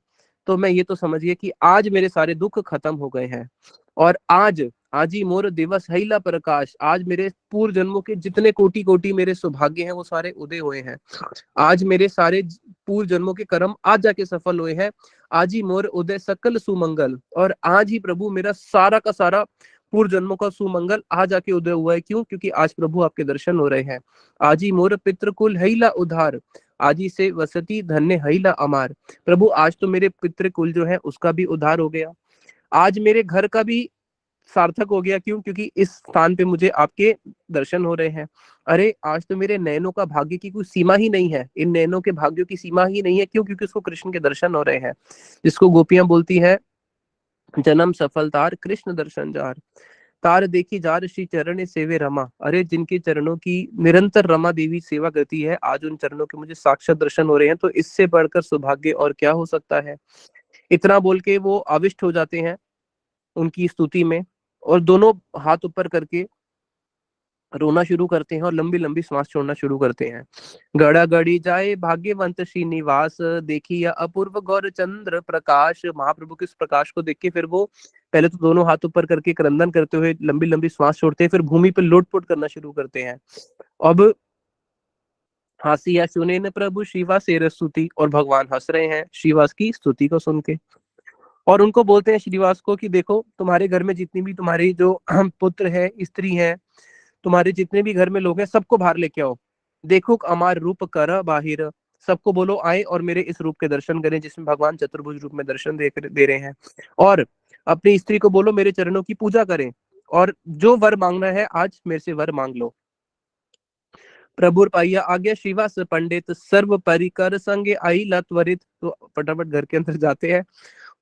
A: तो मैं ये तो समझिए कि आज मेरे सारे दुख खत्म हो गए हैं। और आज, आज ही मोर दिवस हैला प्रकाश, आज मेरे पूर्व जन्मों के जितने कोटि कोटि मेरे सौभाग्य हैं वो सारे उदय हुए हैं। आज मेरे सारे पूर्व जन्मों के कर्म आज जाके सफल हुए हैं। आज ही मोर उदय सकल सुमंगल, और आज ही प्रभु मेरा सारा का सारा पूर्व जन्मों का सुमंगल आज जाके उदय हुआ है। क्यों, क्योंकि आज प्रभु आपके दर्शन हो रहे हैं। आज ही मोर पितृकुल हैला उद्धार, आदि से वसती धन्य हईला अमार। प्रभु आज तो मेरे पितृकुल जो है उसका भी उद्धार हो गया, आज मेरे घर का भी सार्थक हो गया। क्यों, क्योंकि इस स्थान पे मुझे आपके दर्शन हो रहे हैं। अरे आज तो मेरे नयनों का भाग्य की कोई सीमा ही नहीं है, इन नयनों के भाग्यों की सीमा ही नहीं है। क्यों, क्योंकि उसको कृष्ण के दर्शन हो रहे हैं। जिसको गोपियां बोलती है, जन्म सफल तार कृष्ण दर्शन जार, तार देखी जार श्री चरण सेवे रमा। अरे जिनके चरणों की निरंतर रमा देवी सेवा करती है, आज उन चरणों के मुझे साक्षात दर्शन हो रहे हैं। तो इससे बढ़कर सौभाग्य और क्या हो सकता है। इतना बोल के वो आविष्ट हो जाते हैं उनकी स्तुति में, और दोनों हाथ ऊपर करके रोना शुरू करते हैं और लंबी लंबी सांस छोड़ना शुरू करते हैं। गड़ा गड़ी जाए भाग्यवंत श्रीनिवास, देखिए अपूर्व गौर चंद्र प्रकाश। महाप्रभु के इस प्रकाश को देख के फिर वो पहले तो दोनों हाथ ऊपर करके क्रंदन करते हुए लंबी लंबी श्वास छोड़ते हैं, फिर भूमि पर लोटपोट करना शुरू करते हैं। अब हासिया सुने न प्रभु शिवा से स्तुति, और भगवान हंस रहे हैं श्रीवास की स्तुति को सुन के। और उनको बोलते हैं श्रीवास को कि देखो तुम्हारे घर में जितनी भी तुम्हारी जो पुत्र है, स्त्री है, तुम्हारे जितने भी घर में लोग हैं, सबको बाहर लेके आओ। देखो अमार रूप कर बाहिर, सबको बोलो आए और मेरे इस रूप के दर्शन करें, जिसमें भगवान चतुर्भुज रूप में दर्शन दे रहे हैं। और अपनी स्त्री को बोलो मेरे चरणों की पूजा करें, और जो वर मांगना है आज मेरे से वर मांग लो। प्रभुर पाइया आज्ञा श्रीवास पंडित, सर्व परिकर संगे आई ला त्वरित। तो फटाफट घर के अंदर जाते हैं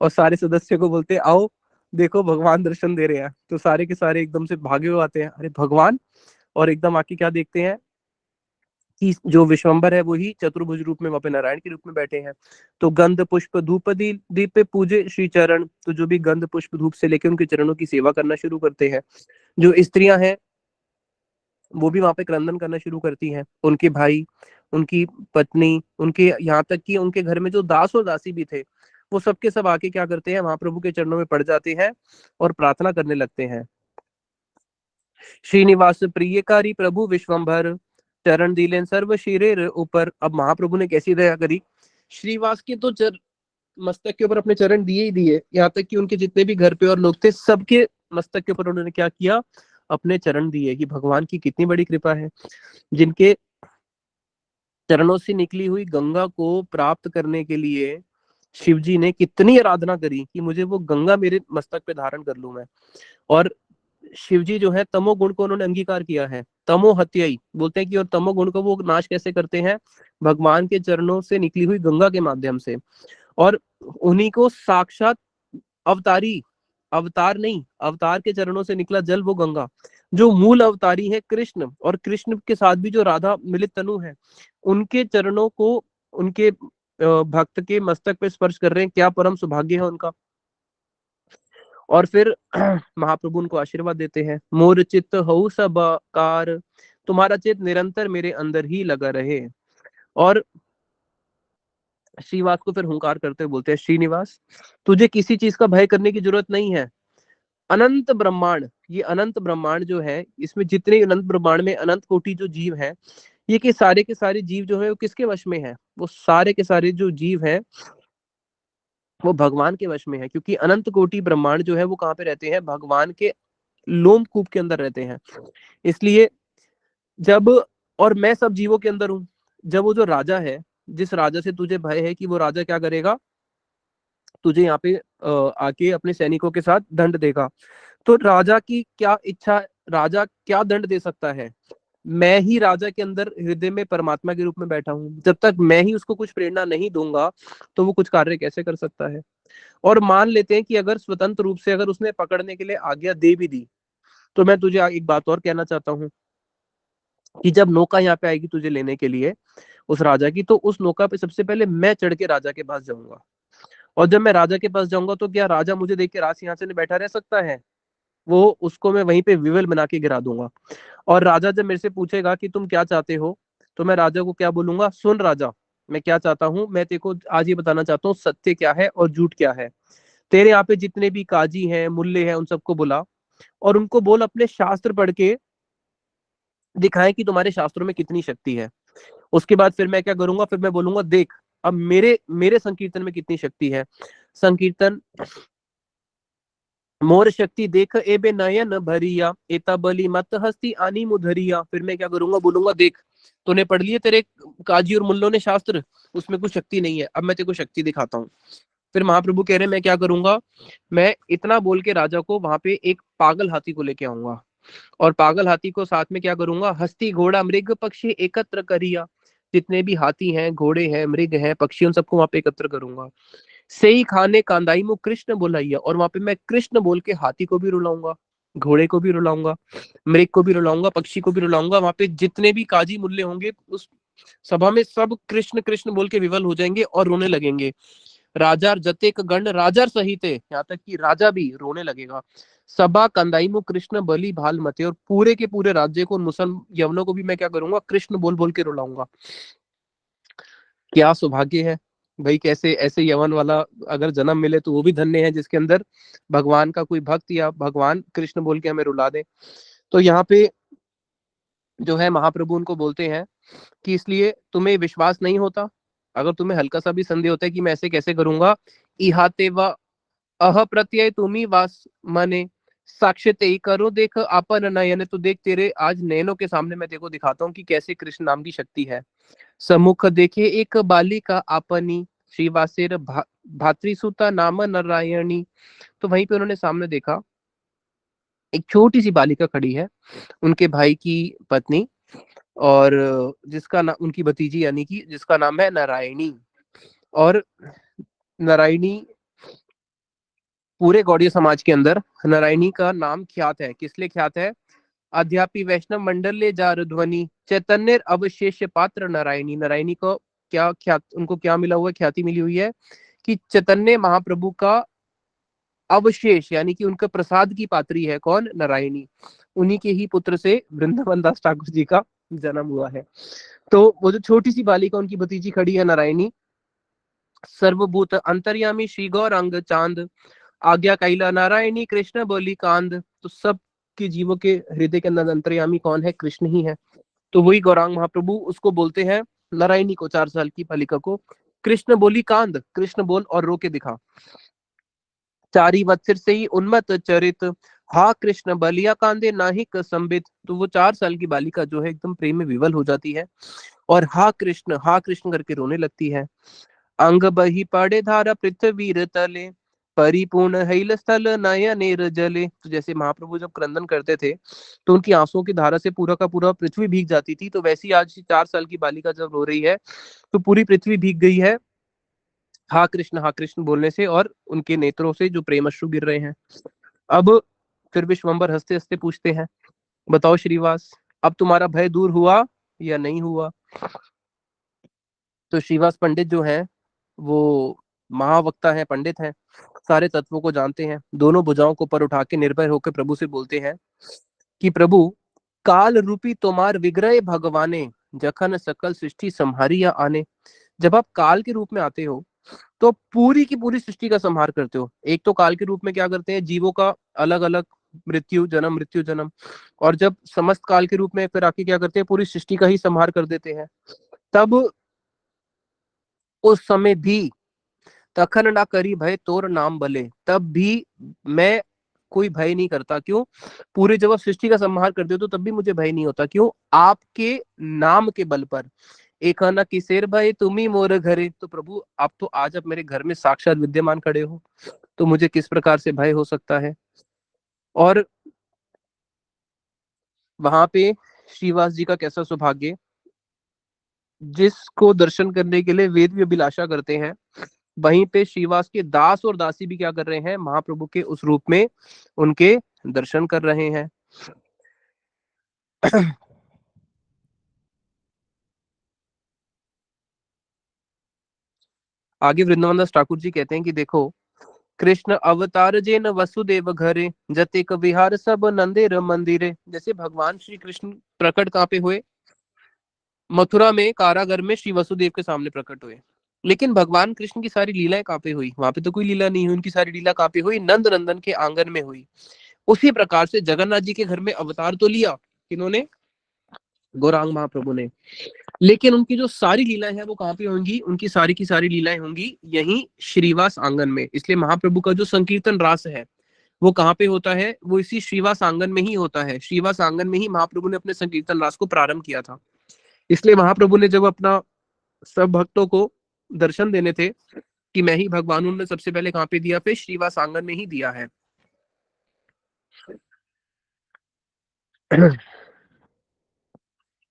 A: और सारे सदस्य को बोलते हैं आओ देखो भगवान दर्शन दे रहे हैं। तो सारे के सारे एकदम से भागे हुए आते हैं, अरे भगवान। और एकदम आके क्या देखते हैं, कि जो विश्वम्बर है वही चतुर्भुज रूप में वहां पे नारायण के रूप में बैठे हैं। तो गंध पुष्प धूप दीप पे पूजे श्री चरण, तो जो भी गंध पुष्प धूप से लेके उनके चरणों की सेवा करना शुरू करते हैं। जो स्त्रियां हैं वो भी वहां पे क्रंदन करना शुरू करती हैं, उनके भाई, उनकी पत्नी, उनके यहाँ तक कि उनके घर में जो दास और दासी भी थे, वो सबके सब आके क्या करते हैं, महाप्रभु के चरणों में पड़ जाते हैं और प्रार्थना करने लगते हैं। श्रीनिवास प्रियकारी प्रभु विश्वम्भर, चरण दिलेन सर्व शिरेर ऊपर। अब महाप्रभु ने कैसी दया करी, श्रीवास के तो मस्तक के ऊपर अपने चरण दिए ही दिए, यहाँ तक कि उनके जितने भी घर पे और लोग थे सबके मस्तक के ऊपर उन्होंने क्या किया, अपने चरण दिए। कि भगवान की कितनी बड़ी कृपा है, जिनके चरणों से निकली हुई गंगा को प्राप्त करने के लिए शिव जी ने कितनी आराधना करी कि मुझे वो गंगा मेरे मस्तक पे धारण कर लूं मैं। और शिव जी जो है तमोगुण को उन्होंने अंगीकार किया है, तमो हत्याई बोलते हैं कि, और तमोगुण को वो नाश कैसे करते हैं, भगवान के चरणों से निकली हुई गंगा के माध्यम से। और उन्हीं को साक्षात अवतारी, अवतार नहीं, अवतार के चरणों से निकला जल वो गंगा, जो मूल अवतारी है कृष्ण, और कृष्ण के साथ भी जो राधा मिलित तनु है, उनके चरणों को उनके भक्त के मस्तक पे स्पर्श कर रहे हैं, क्या परम सौभाग्य है उनका। और फिर महाप्रभु उनको आशीर्वाद देते हैं, मोर चित्त हो सब कार, तुम्हारा चित्त निरंतर मेरे अंदर ही लगा रहे। और श्रीवास को फिर हुंकार करते हुए बोलते हैं, श्रीनिवास तुझे किसी चीज का भय करने की जरूरत नहीं है। अनंत ब्रह्मांड, ये अनंत ब्रह्मांड जो है, इसमें जितने अनंत ब्रह्मांड में अनंत कोटि जो जीव है, ये के सारे जीव जो है वो किसके वश में है, वो सारे के सारे जो जीव है वो भगवान के वश में है। क्योंकि अनंत कोटि ब्रह्मांड जो है वो कहाँ पे रहते हैं, भगवान के लोमकूप के अंदर रहते हैं। इसलिए जब, और मैं सब जीवों के अंदर हूँ, जब वो जो राजा है, जिस राजा से तुझे भय है कि वो राजा क्या करेगा, तुझे यहाँ पे आके अपने सैनिकों के साथ दंड देगा, तो राजा की क्या इच्छा, राजा क्या दंड दे सकता है, मैं ही राजा के अंदर हृदय में परमात्मा के रूप में बैठा हूँ, जब तक मैं ही उसको कुछ प्रेरणा नहीं दूंगा तो वो कुछ कार्य कैसे कर सकता है। और मान लेते हैं कि अगर स्वतंत्र रूप से अगर उसने पकड़ने के लिए आज्ञा दे भी दी, तो मैं तुझे एक बात और कहना चाहता हूँ कि जब नौका यहाँ पे आएगी तुझे लेने के लिए उस राजा की, तो उस नौका पे सबसे पहले मैं चढ़ के राजा के पास जाऊंगा। और जब मैं राजा के पास जाऊंगा तो क्या राजा मुझे देख के राज सिंहासन में बैठा रह सकता है, वो उसको मैं वहीं पे विवल बना के गिरा दूंगा। और राजा जब मेरे से पूछेगा कि तुम क्या चाहते हो, तो मैं राजा को क्या बोलूंगा, सुन राजा, मैं क्या चाहता हूँ, मैं तेरे को आज ये बताना चाहता हूँ सत्य क्या है और झूठ क्या है। तेरे यहाँ पे जितने भी काजी हैं, मुल्ले हैं, उन सबको बुला और उनको बोल अपने शास्त्र पढ़ के दिखाएं कि तुम्हारे शास्त्रों में कितनी शक्ति है। उसके बाद फिर मैं क्या करूंगा, फिर मैं बोलूंगा देख अब मेरे मेरे संकीर्तन में कितनी शक्ति है। संकीर्तन, मोर शक्ति देख एबे नयन भरिया, एता बली मत हस्ती आनी मुधरिया। फिर मैं क्या करूंगा, बोलूंगा देख तूने पढ़ लिए तेरे काजी और मुल्लों ने शास्त्र, उसमें कुछ शक्ति नहीं है, अब मैं तेरे को शक्ति दिखाता हूँ। फिर महाप्रभु कह रहे हैं मैं क्या करूंगा, मैं इतना बोल के राजा को वहां पे एक पागल हाथी को लेके आऊंगा, और पागल हाथी को साथ में क्या करूंगा, हस्ती घोड़ा मृग पक्षी एकत्र करिया, जितने भी हाथी हैं, घोड़े हैं, मृग हैं, पक्षी, उन सबको वहां पे एकत्र करूंगा। सही खाने कांदाई मु कृष्ण बोलाइया, और वहां पे मैं कृष्ण बोल के हाथी को भी रुलाऊंगा, घोड़े को भी रुलाऊंगा, मृग को भी रुलाऊंगा, पक्षी को भी रुलाऊंगा। वहां पे जितने भी काजी मुल्ले होंगे उस सभा में सब कृष्ण कृष्ण बोल के विवल हो जाएंगे और रोने लगेंगे। राजार जतेक गण राजार सहित, यहाँ तक कि राजा भी रोने लगेगा। सबा कंदाई मु कृष्ण बलि भाल मते, और पूरे के पूरे राज्य को, मुसल यवनों को भी मैं क्या करूंगा, कृष्ण बोल बोल के रुलाऊंगा। क्या सौभाग्य है भाई, कैसे ऐसे यवन वाला अगर जन्म मिले तो वो भी धन्य है, जिसके अंदर भगवान का कोई भक्त या भगवान कृष्ण बोल के हमें रुला दे। तो यहाँ पे जो है महाप्रभु उनको बोलते हैं कि इसलिए तुम्हें विश्वास नहीं होता, अगर तुम्हें हल्का सा भी संदेह होता है कि मैं ऐसे कैसे करूंगा, इहाते व अह प्रत्यय तुम्ही वास मने, साक्ष्य ते करो देख आपन नयन, तो देख तेरे आज नयनों के सामने मैं देखो दिखाता हूँ कि कैसे कृष्ण नाम की शक्ति है। सम्मुख देखे एक बालिका आपनी, श्रीवासेर भातृसुता नाम नारायणी। तो वहीं पे उन्होंने सामने देखा एक छोटी सी बालिका खड़ी है, उनके भाई की पत्नी, और जिसका नाम उनकी भतीजी, यानी कि जिसका नाम है नारायणी। और नारायणी पूरे गौड़िय समाज के अंदर नारायणी का नाम ख्यात है, किस लिए ख्यात है, अध्यापी वैष्णव मंडल ले जार ध्वनि चैतन्य अवशेष पात्र नारायणी। नारायणी को क्या उनको क्या मिला हुआ है, ख्याति मिली हुई है कि चैतन्य महाप्रभु का अवशेष यानी कि उनके प्रसाद की पात्री है कौन, नारायणी। उन्हीं के ही पुत्र से वृंदावन दास ठाकुर जी का जन्म हुआ है। तो वो जो छोटी सी बालिका उनकी भतीजी खड़ी है नारायणी, सर्वभूत अंतर्यामी श्री गौरांग चांद आज्ञा कैला नारायणी कृष्ण बोली कांद। तो सब के जीवों के हृदय के अंदर अंतर्यामी कौन है, कृष्ण ही है। तो वही गौरांग महाप्रभु उसको बोलते हैं नारायणी को, 4 साल की बालिका को, कृष्ण बोली कांद, कृष्ण बोल और रो के दिखा। चारी वत्सर से ही उन्मत्त चरित हा कृष्ण बलिया कांदे नाहिक संबित। तो वो 4 साल की बालिका जो है एकदम प्रेम में विवल हो जाती है और हा कृष्ण करके रोने लगती है। अंग बही पड़े धारा पृथ्वी तले परिपूर्ण हैल स्थल नयनेर जले। तो जैसे महाप्रभु जब क्रंदन करते थे तो उनकी आंसुओं की धारा से पूरा का पूरा पृथ्वी भीग जाती थी, तो वैसी आज 4 साल की बालिका जब रो रही है तो पूरी पृथ्वी भीग गई है हा कृष्ण बोलने से और उनके नेत्रों से जो प्रेम अश्रु गिर रहे हैं। अब फिर विश्वम्बर हंसते हंसते पूछते हैं, बताओ श्रीवास, अब तुम्हारा भय दूर हुआ या नहीं हुआ। तो श्रीवास पंडित जो है वो महावक्ता है, पंडित हैं, सारे तत्वों को जानते हैं। दोनों भुजाओं को पर उठा के निर्भय होकर प्रभु से बोलते हैं कि प्रभु, काल रूपी तुम्हार विग्रह भगवाने जखन सकल सृष्टि संहारिया आने। जब आप काल के रूप में आते हो तो पूरी की पूरी सृष्टि का संहार करते हो। एक तो काल के रूप में क्या करते हैं, जीवों का अलग अलग मृत्यु जन्म, और जब समस्त काल के रूप में फिर आके क्या करते हैं, पूरी सृष्टि का ही संहार कर देते हैं। तब उस समय भी तखन ना करी भय तोर नाम बले, तब भी मैं कोई भय नहीं करता। क्यों? पूरे जब आप सृष्टि का संहार करते हो तो तब भी मुझे भय नहीं होता। क्यों? आपके नाम के बल पर। एक आना किसेर भाई तुम्ही मोर घरे। तो प्रभु आप तो आज अब मेरे घर में साक्षात विद्यमान खड़े हो, तो मुझे किस प्रकार से भय हो सकता है। और वहां पे श्रीवास जी का कैसा सौभाग्य, जिसको दर्शन करने के लिए वेद भी अभिलाषा करते हैं, वहीं पे श्रीवास के दास और दासी भी क्या कर रहे हैं, महाप्रभु के उस रूप में उनके दर्शन कर रहे हैं। आगे वृंदावन दास ठाकुर जी कहते हैं कि देखो, कृष्ण अवतार जेन वसुदेव घरे जतिक विहार सब नंदेर मंदिरे। जैसे भगवान श्री कृष्ण प्रकट कहाँ पे हुए, मथुरा में कारागर में श्री वसुदेव के सामने प्रकट हुए। लेकिन भगवान कृष्ण की सारी लीलाएं कहाँ पे हुई, वहां पे तो कोई लीला नहीं हुई। उनकी सारी लीला कहाँ पे हुई, नंद नंदन के आंगन में हुई। उसी प्रकार से जगन्नाथ जी के घर में अवतार तो लिया किन्होंने, गौरांग महाप्रभु ने, लेकिन उनकी जो सारी लीलाएं हैं वो कहाँ पे होंगी, उनकी सारी की सारी लीलाएं होंगी यही श्रीवास आंगन में। इसलिए महाप्रभु का जो संकीर्तन रास है वो कहाँ पे होता है, वो इसी श्रीवास आंगन में ही होता है। श्रीवास आंगन में ही महाप्रभु ने अपने संकीर्तन रास को प्रारंभ किया था। इसलिए महाप्रभु ने जब अपना सब भक्तों को दर्शन देने थे कि मैं ही भगवान हूं, उन्होंने सबसे पहले कहाँ पे दिया, पे श्रीवास आंगन में ही दिया है।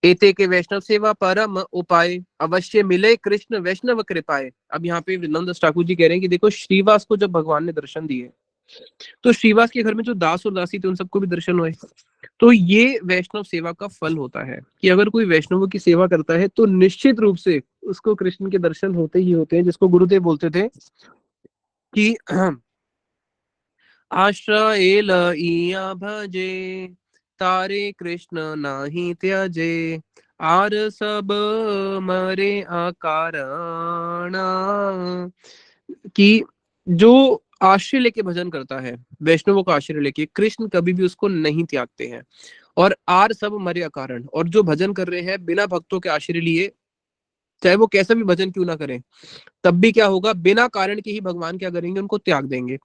A: एते के वैष्णव सेवा परम उपाय अवश्य मिले कृष्ण वैष्णव कृपाए। अब यहाँ पे वृंदावन दास ठाकुर जी कह रहे हैं कि देखो, श्रीवास को जब भगवान ने दर्शन दिए तो श्रीवास के घर में जो दास और दासी थे उन सबको भी दर्शन हुए। तो ये वैष्णव सेवा का फल होता है कि अगर कोई वैष्णवों की सेवा करता है तो निश्चित रूप से उसको कृष्ण के दर्शन होते ही होते हैं। जिसको गुरुदेव बोलते थे कि आश्रय लइया भजे तारे कृष्ण नाही त्याजे आर सब मरे अकारण। कि जो आश्रय लेके भजन करता है, वैष्णवों का आश्रय लेके, कृष्ण कभी भी उसको नहीं त्यागते हैं। और आर सब मरे अकारण, और जो भजन कर रहे हैं बिना भक्तों के आश्रय लिए, चाहे वो कैसा भी भजन क्यों ना करें, तब भी क्या होगा, बिना कारण के ही भगवान क्या करेंगे, उनको त्याग देंगे।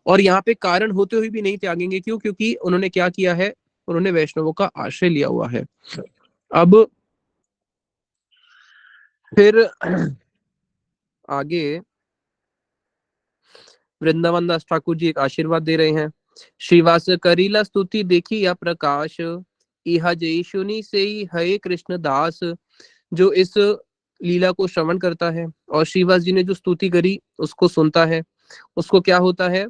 A: और यहाँ पे कारण होते हुए भी नहीं त्यागेंगे। क्यों? क्योंकि उन्होंने क्या किया है, उन्होंने वैष्णवों का आश्रय लिया हुआ है। अब फिर आगे वृंदावन दास ठाकुर जी एक आशीर्वाद दे रहे हैं। श्रीवास करीला स्तुति देखी या प्रकाश इहा जय सुनी से ही हरे कृष्ण दास। जो इस लीला को श्रवण करता है और श्रीवास जी ने जो स्तुति करी उसको सुनता है, उसको क्या होता है,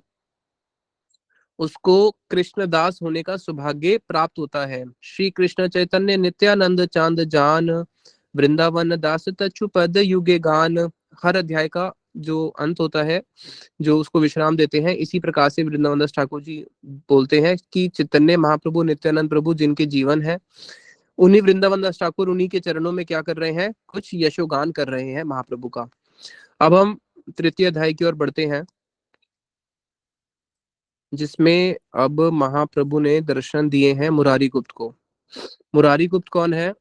A: उसको कृष्णदास होने का सौभाग्य प्राप्त होता है। श्री कृष्ण चैतन्य नित्यानंद चांद जान, वृंदावन दास तच्छु पद युगे गान। हर अध्याय का जो अंत होता है, जो उसको विश्राम देते हैं, इसी प्रकार से वृंदावन दास ठाकुर जी बोलते हैं कि चैतन्य महाप्रभु नित्यानंद प्रभु जिनके जीवन है, उन्हीं वृंदावन दास ठाकुर उन्हीं के चरणों में क्या कर रहे हैं, कुछ यशोगान कर रहे हैं महाप्रभु का। अब हम तृतीय अध्याय की ओर बढ़ते हैं, जिसमें अब महाप्रभु ने दर्शन दिए हैं मुरारी गुप्त को। मुरारी गुप्त कौन है?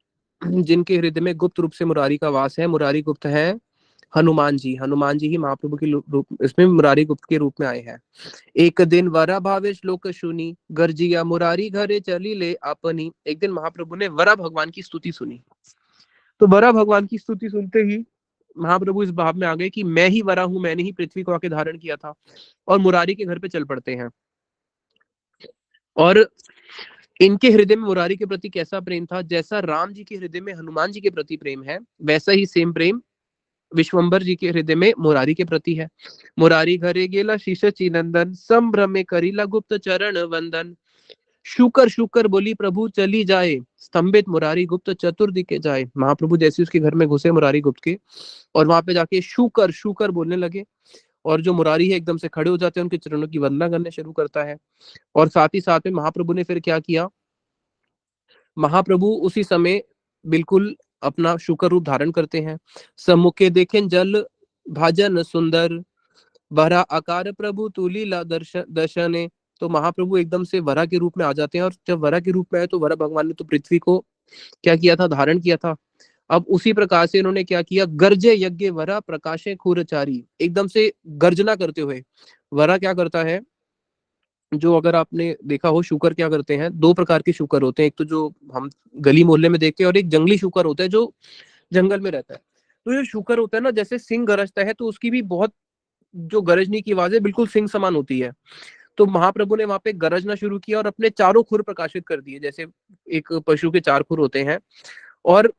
A: जिनके हृदय में गुप्त रूप से मुरारी का वास है। मुरारी गुप्त है हनुमान जी। हनुमान जी ही महाप्रभु के रूप इसमें मुरारी गुप्त के रूप में आए हैं। एक दिन वरा भावे श्लोक सुनी, गर्जिया मुरारी घरे चली ले अपनी। एक दिन महाप्रभु ने वरा भगवान की स्तुति सुनी, तो वरा भगवान की स्तुति सुनते ही महाप्रभु इस भाव में आ गए कि मैं ही वरा हूं, मैंने ही पृथ्वी को आके धारण किया था, और मुरारी के घर पे चल पड़ते हैं। और इनके हृदय में मुरारी के प्रति कैसा प्रेम था? जैसा राम जी के हृदय में हनुमान जी के प्रति प्रेम है, वैसा ही सेम प्रेम विश्वम्बर जी के हृदय में मुरारी के प्रति है। मुरारी घरे गेला शीश चिनंदन, संभ्रमे करीला गुप्त चरण वंदन। शुकर शुकर बोली प्रभु चली जाए, स्तंभित मुरारी गुप्त चतुर्दिके जाए। महाप्रभु जैसे उसके घर में घुसे मुरारी गुप्त के, और वहां पे जाके शुकर शुकर बोलने लगे, और जो मुरारी है एकदम से खड़े हो जाते हैं, उनके चरणों की वंदना करने शुरू करता है। और साथ ही साथ में महाप्रभु ने फिर क्या किया? महाप्रभु उसी समय बिल्कुल अपना शुकर रूप धारण करते हैं। सम्मुखे देखें जल भाजन सुंदर, वरा आकार प्रभु तुलीला दर्शने। तो महाप्रभु एकदम से वरा के रूप में आ जाते हैं, और जब वरा के रूप में आए तो वरा भगवान ने तो पृथ्वी को क्या किया था? धारण किया था। अब उसी प्रकार से इन्होंने क्या किया? गर्जे यज्ञ वरा प्रकाशे खुरचारी। एकदम से गर्जना करते हुए, वरा क्या करता है, जो अगर आपने देखा हो, शुकर क्या करते हैं, दो प्रकार के शुकर होते हैं। एक तो जो हम गली मोहल्ले में देखते हैं, और एक जंगली शुकर होता है जो जंगल में रहता है। तो ये शुकर होता है ना, जैसे सिंह गरजता है तो उसकी भी बहुत, जो गरजने की आवाज है बिल्कुल सिंह समान होती है। तो महाप्रभु ने वहां पे गरजना शुरू किया और अपने चारों खुर प्रकाशित कर दिए, जैसे एक पशु के चार खुर होते हैं। और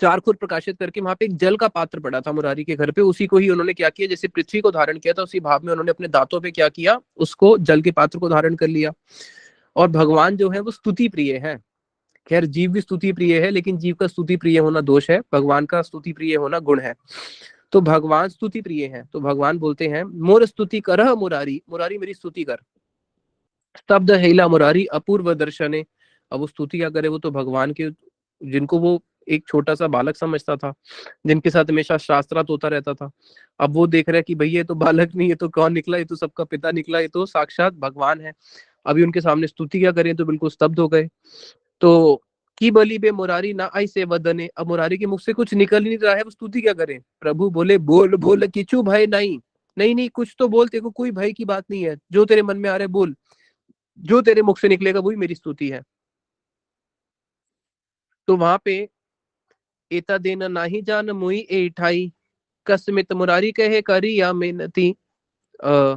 A: चार खुर प्रकाशित करके वहां पे एक जल का पात्र पड़ा था मुरारी के घर पे, उसी को ही उन्होंने क्या किया, जैसे पृथ्वी को धारण किया था उसी भाव में उन्होंने अपने दांतों पे क्या किया, उसको जल के पात्र को धारण कर लिया। और भगवान जो है वो स्तुति प्रिय है। खैर जीव भी स्तुति प्रिय है, लेकिन जीव का स्तुति प्रिय होना दोष है, भगवान का स्तुति प्रिय होना गुण है। तो भगवान स्तुति प्रिय है, तो भगवान बोलते हैं मोर स्तुति करह मुरारी, मुरारी मेरी स्तुति कर। स्तब्ध हेला मुरारी अपूर्व दर्शने। अब वो स्तुति क्या करे? वो तो भगवान के, जिनको वो एक छोटा सा बालक समझता था, जिनके साथ हमेशा शास्त्रार्थ होता रहता था, अब वो देख रहा है कि भाई ये तो बालक नहीं, ये तो कौन निकला, ये तो सबका पिता निकला, ये तो साक्षात भगवान है। अभी उनके सामने स्तुति क्या करें, तो बिल्कुल स्तब्ध हो गए। तो की बलि बे मुरारी ना आई से वदने। अब मुरारी के मुख से कुछ निकल ही नहीं रहा है, वो स्तुति क्या करें? प्रभु बोले बोल बोल किचु भय नहीं। नहीं नहीं, कुछ तो बोल, तेरे को कोई भय की बात नहीं है, जो तेरे मन में आ रहा है बोल, जो तेरे मुख से निकलेगा वही मेरी स्तुति है। तो वहां पे एता देना नाही जान मुई एठाई, कसमित मुरारी कहे करी या मेहनती। आ,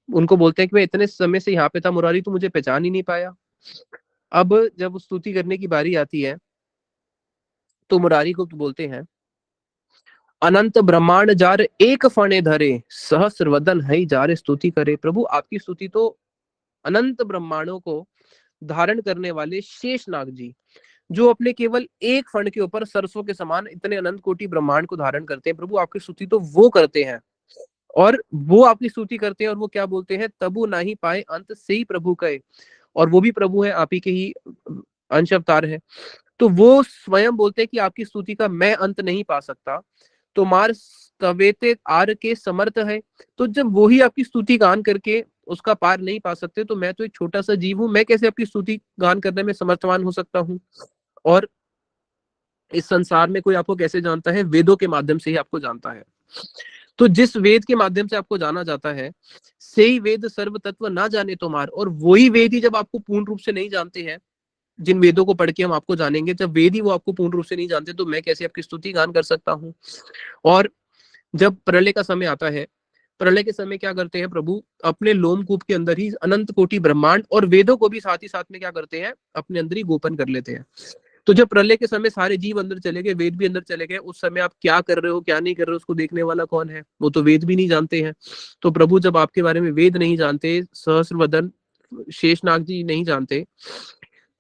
A: उनको बोलते हैं कि मैं इतने समय से यहाँ पे था मुरारी, तू मुझे पहचान ही नहीं पाया। अब जब स्तुति करने की बारी आती है, तो मुरारी को बोलते हैं अनंत ब्रह्मांड जार एक फणे धरे, सहस्र वदन है जार स्तुति करे। प्रभु आपकी स्तुति तो अनंत ब्रह्मांडों को धारण करने वाले शेष नाग जी, जो अपने केवल एक फण के ऊपर सरसों के समान इतने अनंत कोटि ब्रह्मांड को धारण करते हैं, प्रभु आपकी स्तुति तो वो करते हैं। और वो आपकी स्तुति करते हैं, और वो क्या बोलते हैं? तबु नहीं पाए अंत से ही प्रभु कहे। और वो भी प्रभु है, आप ही के ही अंश अवतार है। तो वो स्वयं बोलते हैं कि आपकी स्तुति का मैं अंत नहीं पा सकता, तुम्हार तवेते आर के समर्थ है। तो जब वो ही आपकी स्तुति गान करके उसका पार नहीं पा सकते, तो मैं तो एक छोटा सा जीव हूं, मैं कैसे आपकी स्तुति गान करने में समर्थवान हो सकता हूँ? और इस संसार में कोई आपको कैसे जानता है? वेदों के माध्यम से ही आपको जानता है। तो जिस वेद के माध्यम से आपको जाना जाता है, से ही वेद सर्व तत्व ना जाने तुम्हार। और वही वेद ही जब आपको पूर्ण रूप से नहीं जानते हैं, जिन वेदों को पढ़ के हम आपको जानेंगे, जब वेद ही वो आपको पूर्ण रूप से नहीं जानते, तो मैं कैसे आपकी स्तुति गान कर सकता हूँ? और जब प्रलय का समय आता है, प्रलय के समय क्या करते हैं प्रभु? अपने लोमकूप के अंदर ही अनंत कोटि ब्रह्मांड और वेदों को भी साथ ही साथ में क्या करते हैं? अपने अंदर ही गोपन कर लेते हैं। तो जब प्रलय के समय सारे जीव अंदर चले गए, वेद भी अंदर चले गए, उस समय आप क्या कर रहे हो क्या नहीं कर रहे हो उसको देखने वाला कौन है? वो तो वेद भी नहीं जानते हैं। तो प्रभु जब आपके बारे में वेद नहीं जानते, सहस्रवदन शेषनाग जी नहीं जानते,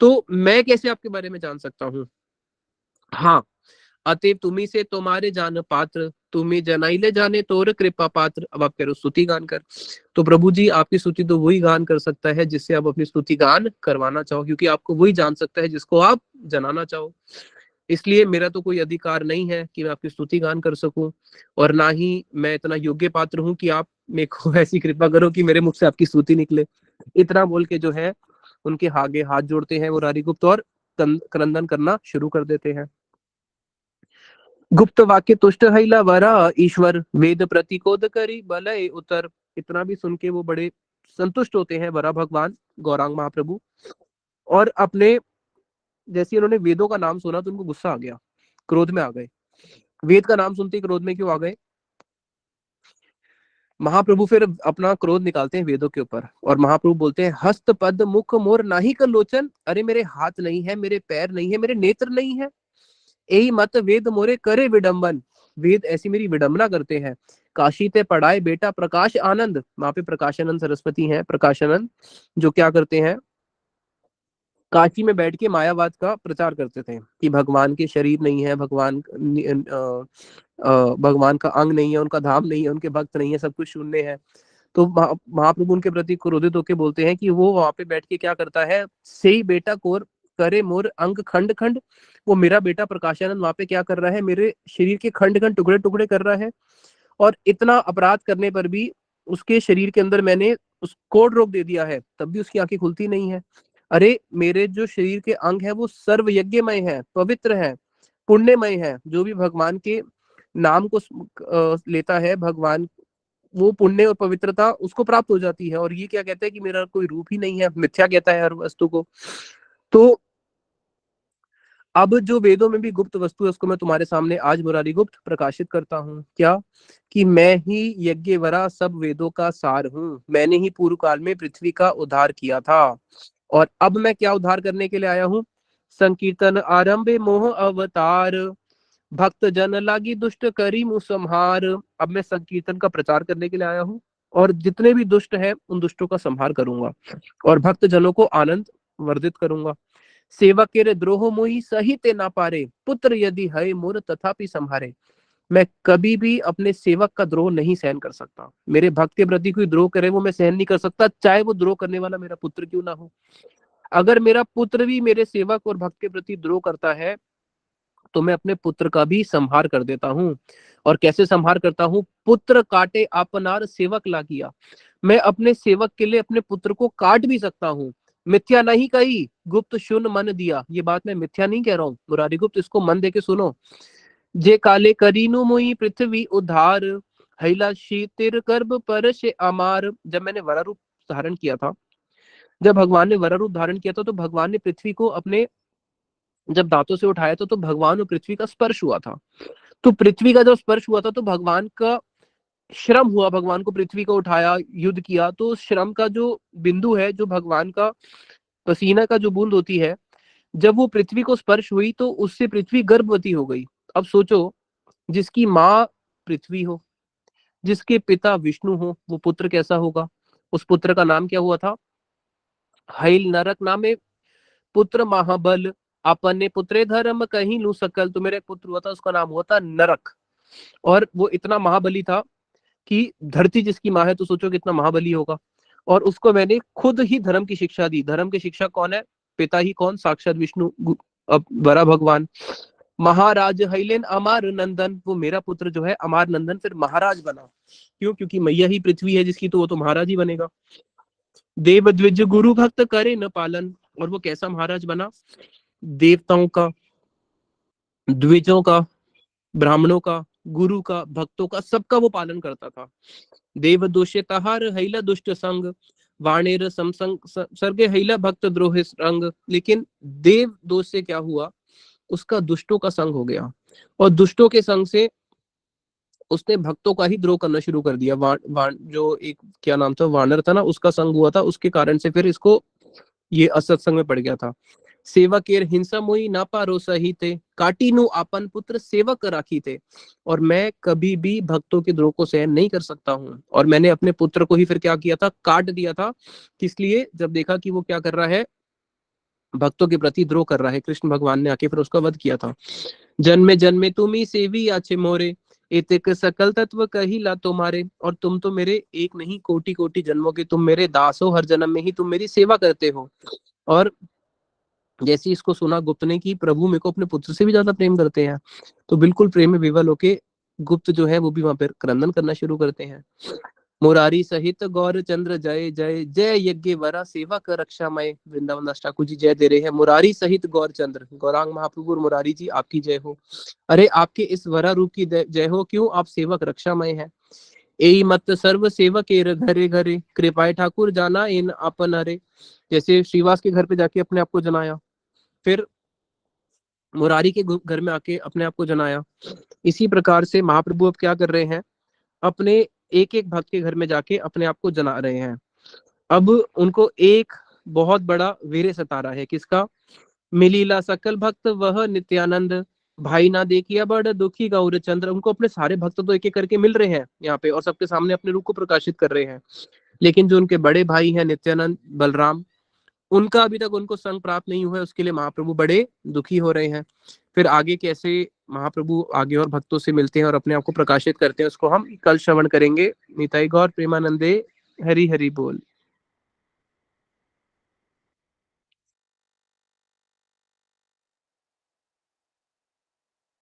A: तो मैं कैसे आपके बारे में जान सकता हूँ? हाँ, अतएव तुम्ही से तुम्हारे जान पात्र, तुम्हें जनाइले जाने तोर कृपा पात्र। अब आप कह रहे हो स्तुति गान कर, तो प्रभु जी आपकी स्तुति तो वही गान कर सकता है जिससे आप अपनी स्तुति गान करवाना चाहो, क्योंकि आपको वही जान सकता है जिसको आप जनाना चाहो। इसलिए मेरा तो कोई अधिकार नहीं है कि मैं आपकी स्तुति गान कर सकूं, और ना ही मैं इतना योग्य पात्र हूं कि आप मेरे को ऐसी कृपा करो कि मेरे मुख से आपकी स्तुति निकले। इतना बोल के जो है उनके आगे हाथ जोड़ते हैं मुरारी गुप्त, और क्रंदन करना शुरू कर देते हैं। गुप्त वाक्य तुष्ट हैला वरा ईश्वर, वेद प्रतिकोद करी बलय उतर। इतना भी सुन के वो बड़े संतुष्ट होते हैं वरा भगवान गौरांग महाप्रभु, और अपने जैसे उन्होंने वेदों का नाम सुना तो उनको गुस्सा आ गया, क्रोध में आ गए। वेद का नाम सुनते ही क्रोध में क्यों आ गए? महाप्रभु फिर अपना क्रोध निकालते हैं वेदों के ऊपर, और महाप्रभु बोलते हैं, हस्त पद मुख मोर नाही का लोचन। अरे मेरे हाथ नहीं है, मेरे पैर नहीं है, मेरे नेत्र नहीं है। यही मत वेद मोरे करे विडंबन, वेद ऐसी मेरी विडंबना करते हैं। काशी ते पढ़ाए बेटा प्रकाश आनंद, वहां पे प्रकाशानंद सरस्वती हैं, प्रकाशानंद जो क्या करते हैं, काशी में बैठ के मायावाद का प्रचार करते थे कि भगवान के शरीर नहीं है, भगवान का अंग नहीं है, उनका धाम नहीं है, उनके भक्त नहीं है, सब कुछ शून्य है। तो महाप्रभु उनके प्रति क्रोधित होकर बोलते हैं कि वो वहां पे बैठ के क्या करता है, सही बेटा कोर करे मोर अंग खंड खंड। वो मेरा बेटा प्रकाशानंद वहां पे क्या कर रहा है, मेरे शरीर के खंड खंड टुकड़े टुकड़े कर रहा है, और इतना अपराध करने पर भी उसके शरीर के अंदर मैंने उस कोड रोक दे दिया है, तब भी उसकी आंखें खुलती नहीं है। अरे मेरे जो शरीर के अंग है वो सर्व यज्ञमय है, पवित्र है, पुण्यमय है। जो भी भगवान के नाम को लेता है, भगवान वो पुण्य और पवित्रता उसको प्राप्त हो जाती है। और ये क्या कहता है कि मेरा कोई रूप ही नहीं है, मिथ्या कहता है हर वस्तु को। तो अब जो वेदों में भी गुप्त वस्तु है उसको मैं तुम्हारे सामने आज मुरारी गुप्त प्रकाशित करता हूँ। क्या? कि मैं ही यज्ञवरा सब वेदों का सार हूँ, मैंने ही पूर्व काल में पृथ्वी का उद्धार किया था, और अब मैं क्या उद्धार करने के लिए आया हूँ? संकीर्तन आरंभे मोह अवतार, भक्त जन लागी दुष्ट करी मुसंहार। अब मैं संकीर्तन का प्रचार करने के लिए आया हूँ, और जितने भी दुष्ट हैं उन दुष्टों का संहार करूंगा, और भक्त जनों को आनंद वर्धित करूंगा। सेवक के द्रोह मोहि सहित ना पारे, पुत्र यदि है मोर तथापि संहारे। मैं कभी भी अपने सेवक का द्रोह नहीं सहन कर सकता, मेरे भक्त के प्रति कोई द्रोह करे वो मैं सहन नहीं कर सकता, चाहे वो द्रोह करने वाला मेरा पुत्र क्यों ना हो। अगर मेरा पुत्र भी मेरे सेवक और भक्त के प्रति द्रोह करता है तो मैं अपने पुत्र का भी संहार कर देता हूँ। और कैसे संहार करता हूँ? पुत्र काटे आपनार सेवक लागिया, मैं अपने सेवक के लिए अपने पुत्र को काट भी सकता हूँ। मिथ्या नहीं कही गुप्त शून मन दिया, ये बात मैं मिथ्या नहीं कह रहा हूँ मुरारी गुप्त, इसको मन दे के सुनो। जे काले करीनु मोई पृथ्वी उद्धार, हैला शीतिर गर्भ पर से अमार। जब मैंने वरा रूप धारण किया था, जब भगवान ने वरा रूप धारण किया था, तो भगवान ने पृथ्वी को अपने जब दांतों से उठाया था तो भगवान और पृथ्वी का स्पर्श हुआ था। तो पृथ्वी का जब स्पर्श हुआ था तो भगवान का श्रम हुआ, भगवान को पृथ्वी को उठाया, युद्ध किया, तो उस श्रम का जो बिंदु है, जो भगवान का पसीना का जो बूंद होती है, जब वो पृथ्वी को स्पर्श हुई तो उससे पृथ्वी गर्भवती हो गई। अब सोचो, जिसकी माँ पृथ्वी हो, जिसके पिता विष्णु हो, वो पुत्र कैसा होगा? उस पुत्र का नाम क्या हुआ था? हैल नरक नामे पुत्र महाबल, अपने पुत्रे धर्म कहीं लू सकल। तो मेरा एक पुत्र हुआ था, उसका नाम हुआ था नरक, और वो इतना महाबली था कि धरती जिसकी माँ है, तो सोचो कितना महाबली होगा। और उसको मैंने खुद ही धर्म की शिक्षा दी। धर्म की शिक्षा कौन है? पिता ही कौन? साक्षात विष्णु, अब बड़ा भगवान। महाराज हैलेन अमार नंदन, वो मेरा पुत्र जो है अमार नंदन फिर महाराज बना। क्यों? क्योंकि मैया ही पृथ्वी है जिसकी, तो वो तो महाराज ही बनेगा। देव द्विज गुरु भक्त करे न पालन, और वो कैसा महाराज बना? देवताओं का, द्विजों का, ब्राह्मणों का, गुरु का, भक्तों का, सबका वो पालन करता था। देव दोषे तहार हैला दुष्ट संग, वाणेर समसंग सर्गे हैला भक्त द्रोह रंग। लेकिन देव दोष से क्या हुआ? उसका दुष्टों का संग हो गया, और दुष्टों के संग से उसने भक्तों का ही द्रोह करना शुरू कर दिया। जो एक क्या नाम था, वानर था ना, उसका संग हुआ था, उसके कारण से फिर इसको ये असत्संग में पड़ गया था। सेवा केर हिंसा मोई ना पारो सही थे, काटी नु आपन पुत्र सेवक राखी थे। और मैं कभी भी भक्तों के द्रोह को सहन नहीं कर सकता हूँ। और मैंने अपने पुत्र को ही फिर क्या किया था, काट दिया था। किस लिए? जब देखा कि वो क्या कर रहा है, भक्तों के प्रति द्रोह कर रहा है, कृष्ण भगवान ने आके फिर उसका वध किया था। जन्मे जन्मे तुम्ही सेवी आछे मोरे, एतेक सकल तत्व कही ला तुम्हारे। और तुम तो मेरे एक नहीं कोटि कोटि जन्मों के तुम मेरे दास हो, हर जन्म में ही तुम मेरी सेवा करते हो। और जैसे इसको सुना गुप्त ने कि प्रभु मेरे को अपने पुत्र से भी ज्यादा प्रेम करते हैं, तो बिल्कुल प्रेम में विवल होके गुप्त जो है वो भी वहां पर क्रंदन करना शुरू करते हैं। मुरारी सहित गौर चंद्र जय जय, जय यज्ञ वरा सेवा कर रक्षामय। वृंदावन दास ठाकुर जी जय दे रहे हैं। मुरारी सहित गौर चंद्र, गौरांग महाप्रभु और मुरारी जी आपकी जय हो। अरे आपके इस वरा रूप की जय हो, क्यों? आप सेवक रक्षामय हैं। एई मत सर्व सेवक एर घरे घरे, कृपाए ठाकुर जाना इन अपन अरे। जैसे श्रीवास के घर पे जाके अपने आप को जनाया, फिर मुरारी के घर में आके अपने आप को जनाया, इसी प्रकार से महाप्रभु अब क्या कर रहे हैं, अपने एक एक भक्त के घर में जाके अपने आप को जना रहे हैं। अब उनको एक बहुत बड़ा वीर्य सता रहा है, किसका? मिलीला सकल भक्त वह नित्यानंद, भाई ना देखिया बड़ दुखी गौर चंद्र। उनको अपने सारे भक्त तो एक एक करके मिल रहे हैं यहाँ पे और सबके सामने अपने रूप को प्रकाशित कर रहे हैं, लेकिन जो उनके बड़े भाई हैं नित्यानंद बलराम, उनका अभी तक उनको संग प्राप्त नहीं हुआ है, उसके लिए महाप्रभु बड़े दुखी हो रहे हैं। फिर आगे कैसे महाप्रभु आगे और भक्तों से मिलते हैं और अपने आप को प्रकाशित करते हैं, उसको हम कल श्रवण करेंगे। निताई गौर प्रेमानंदे, हरि हरि बोल।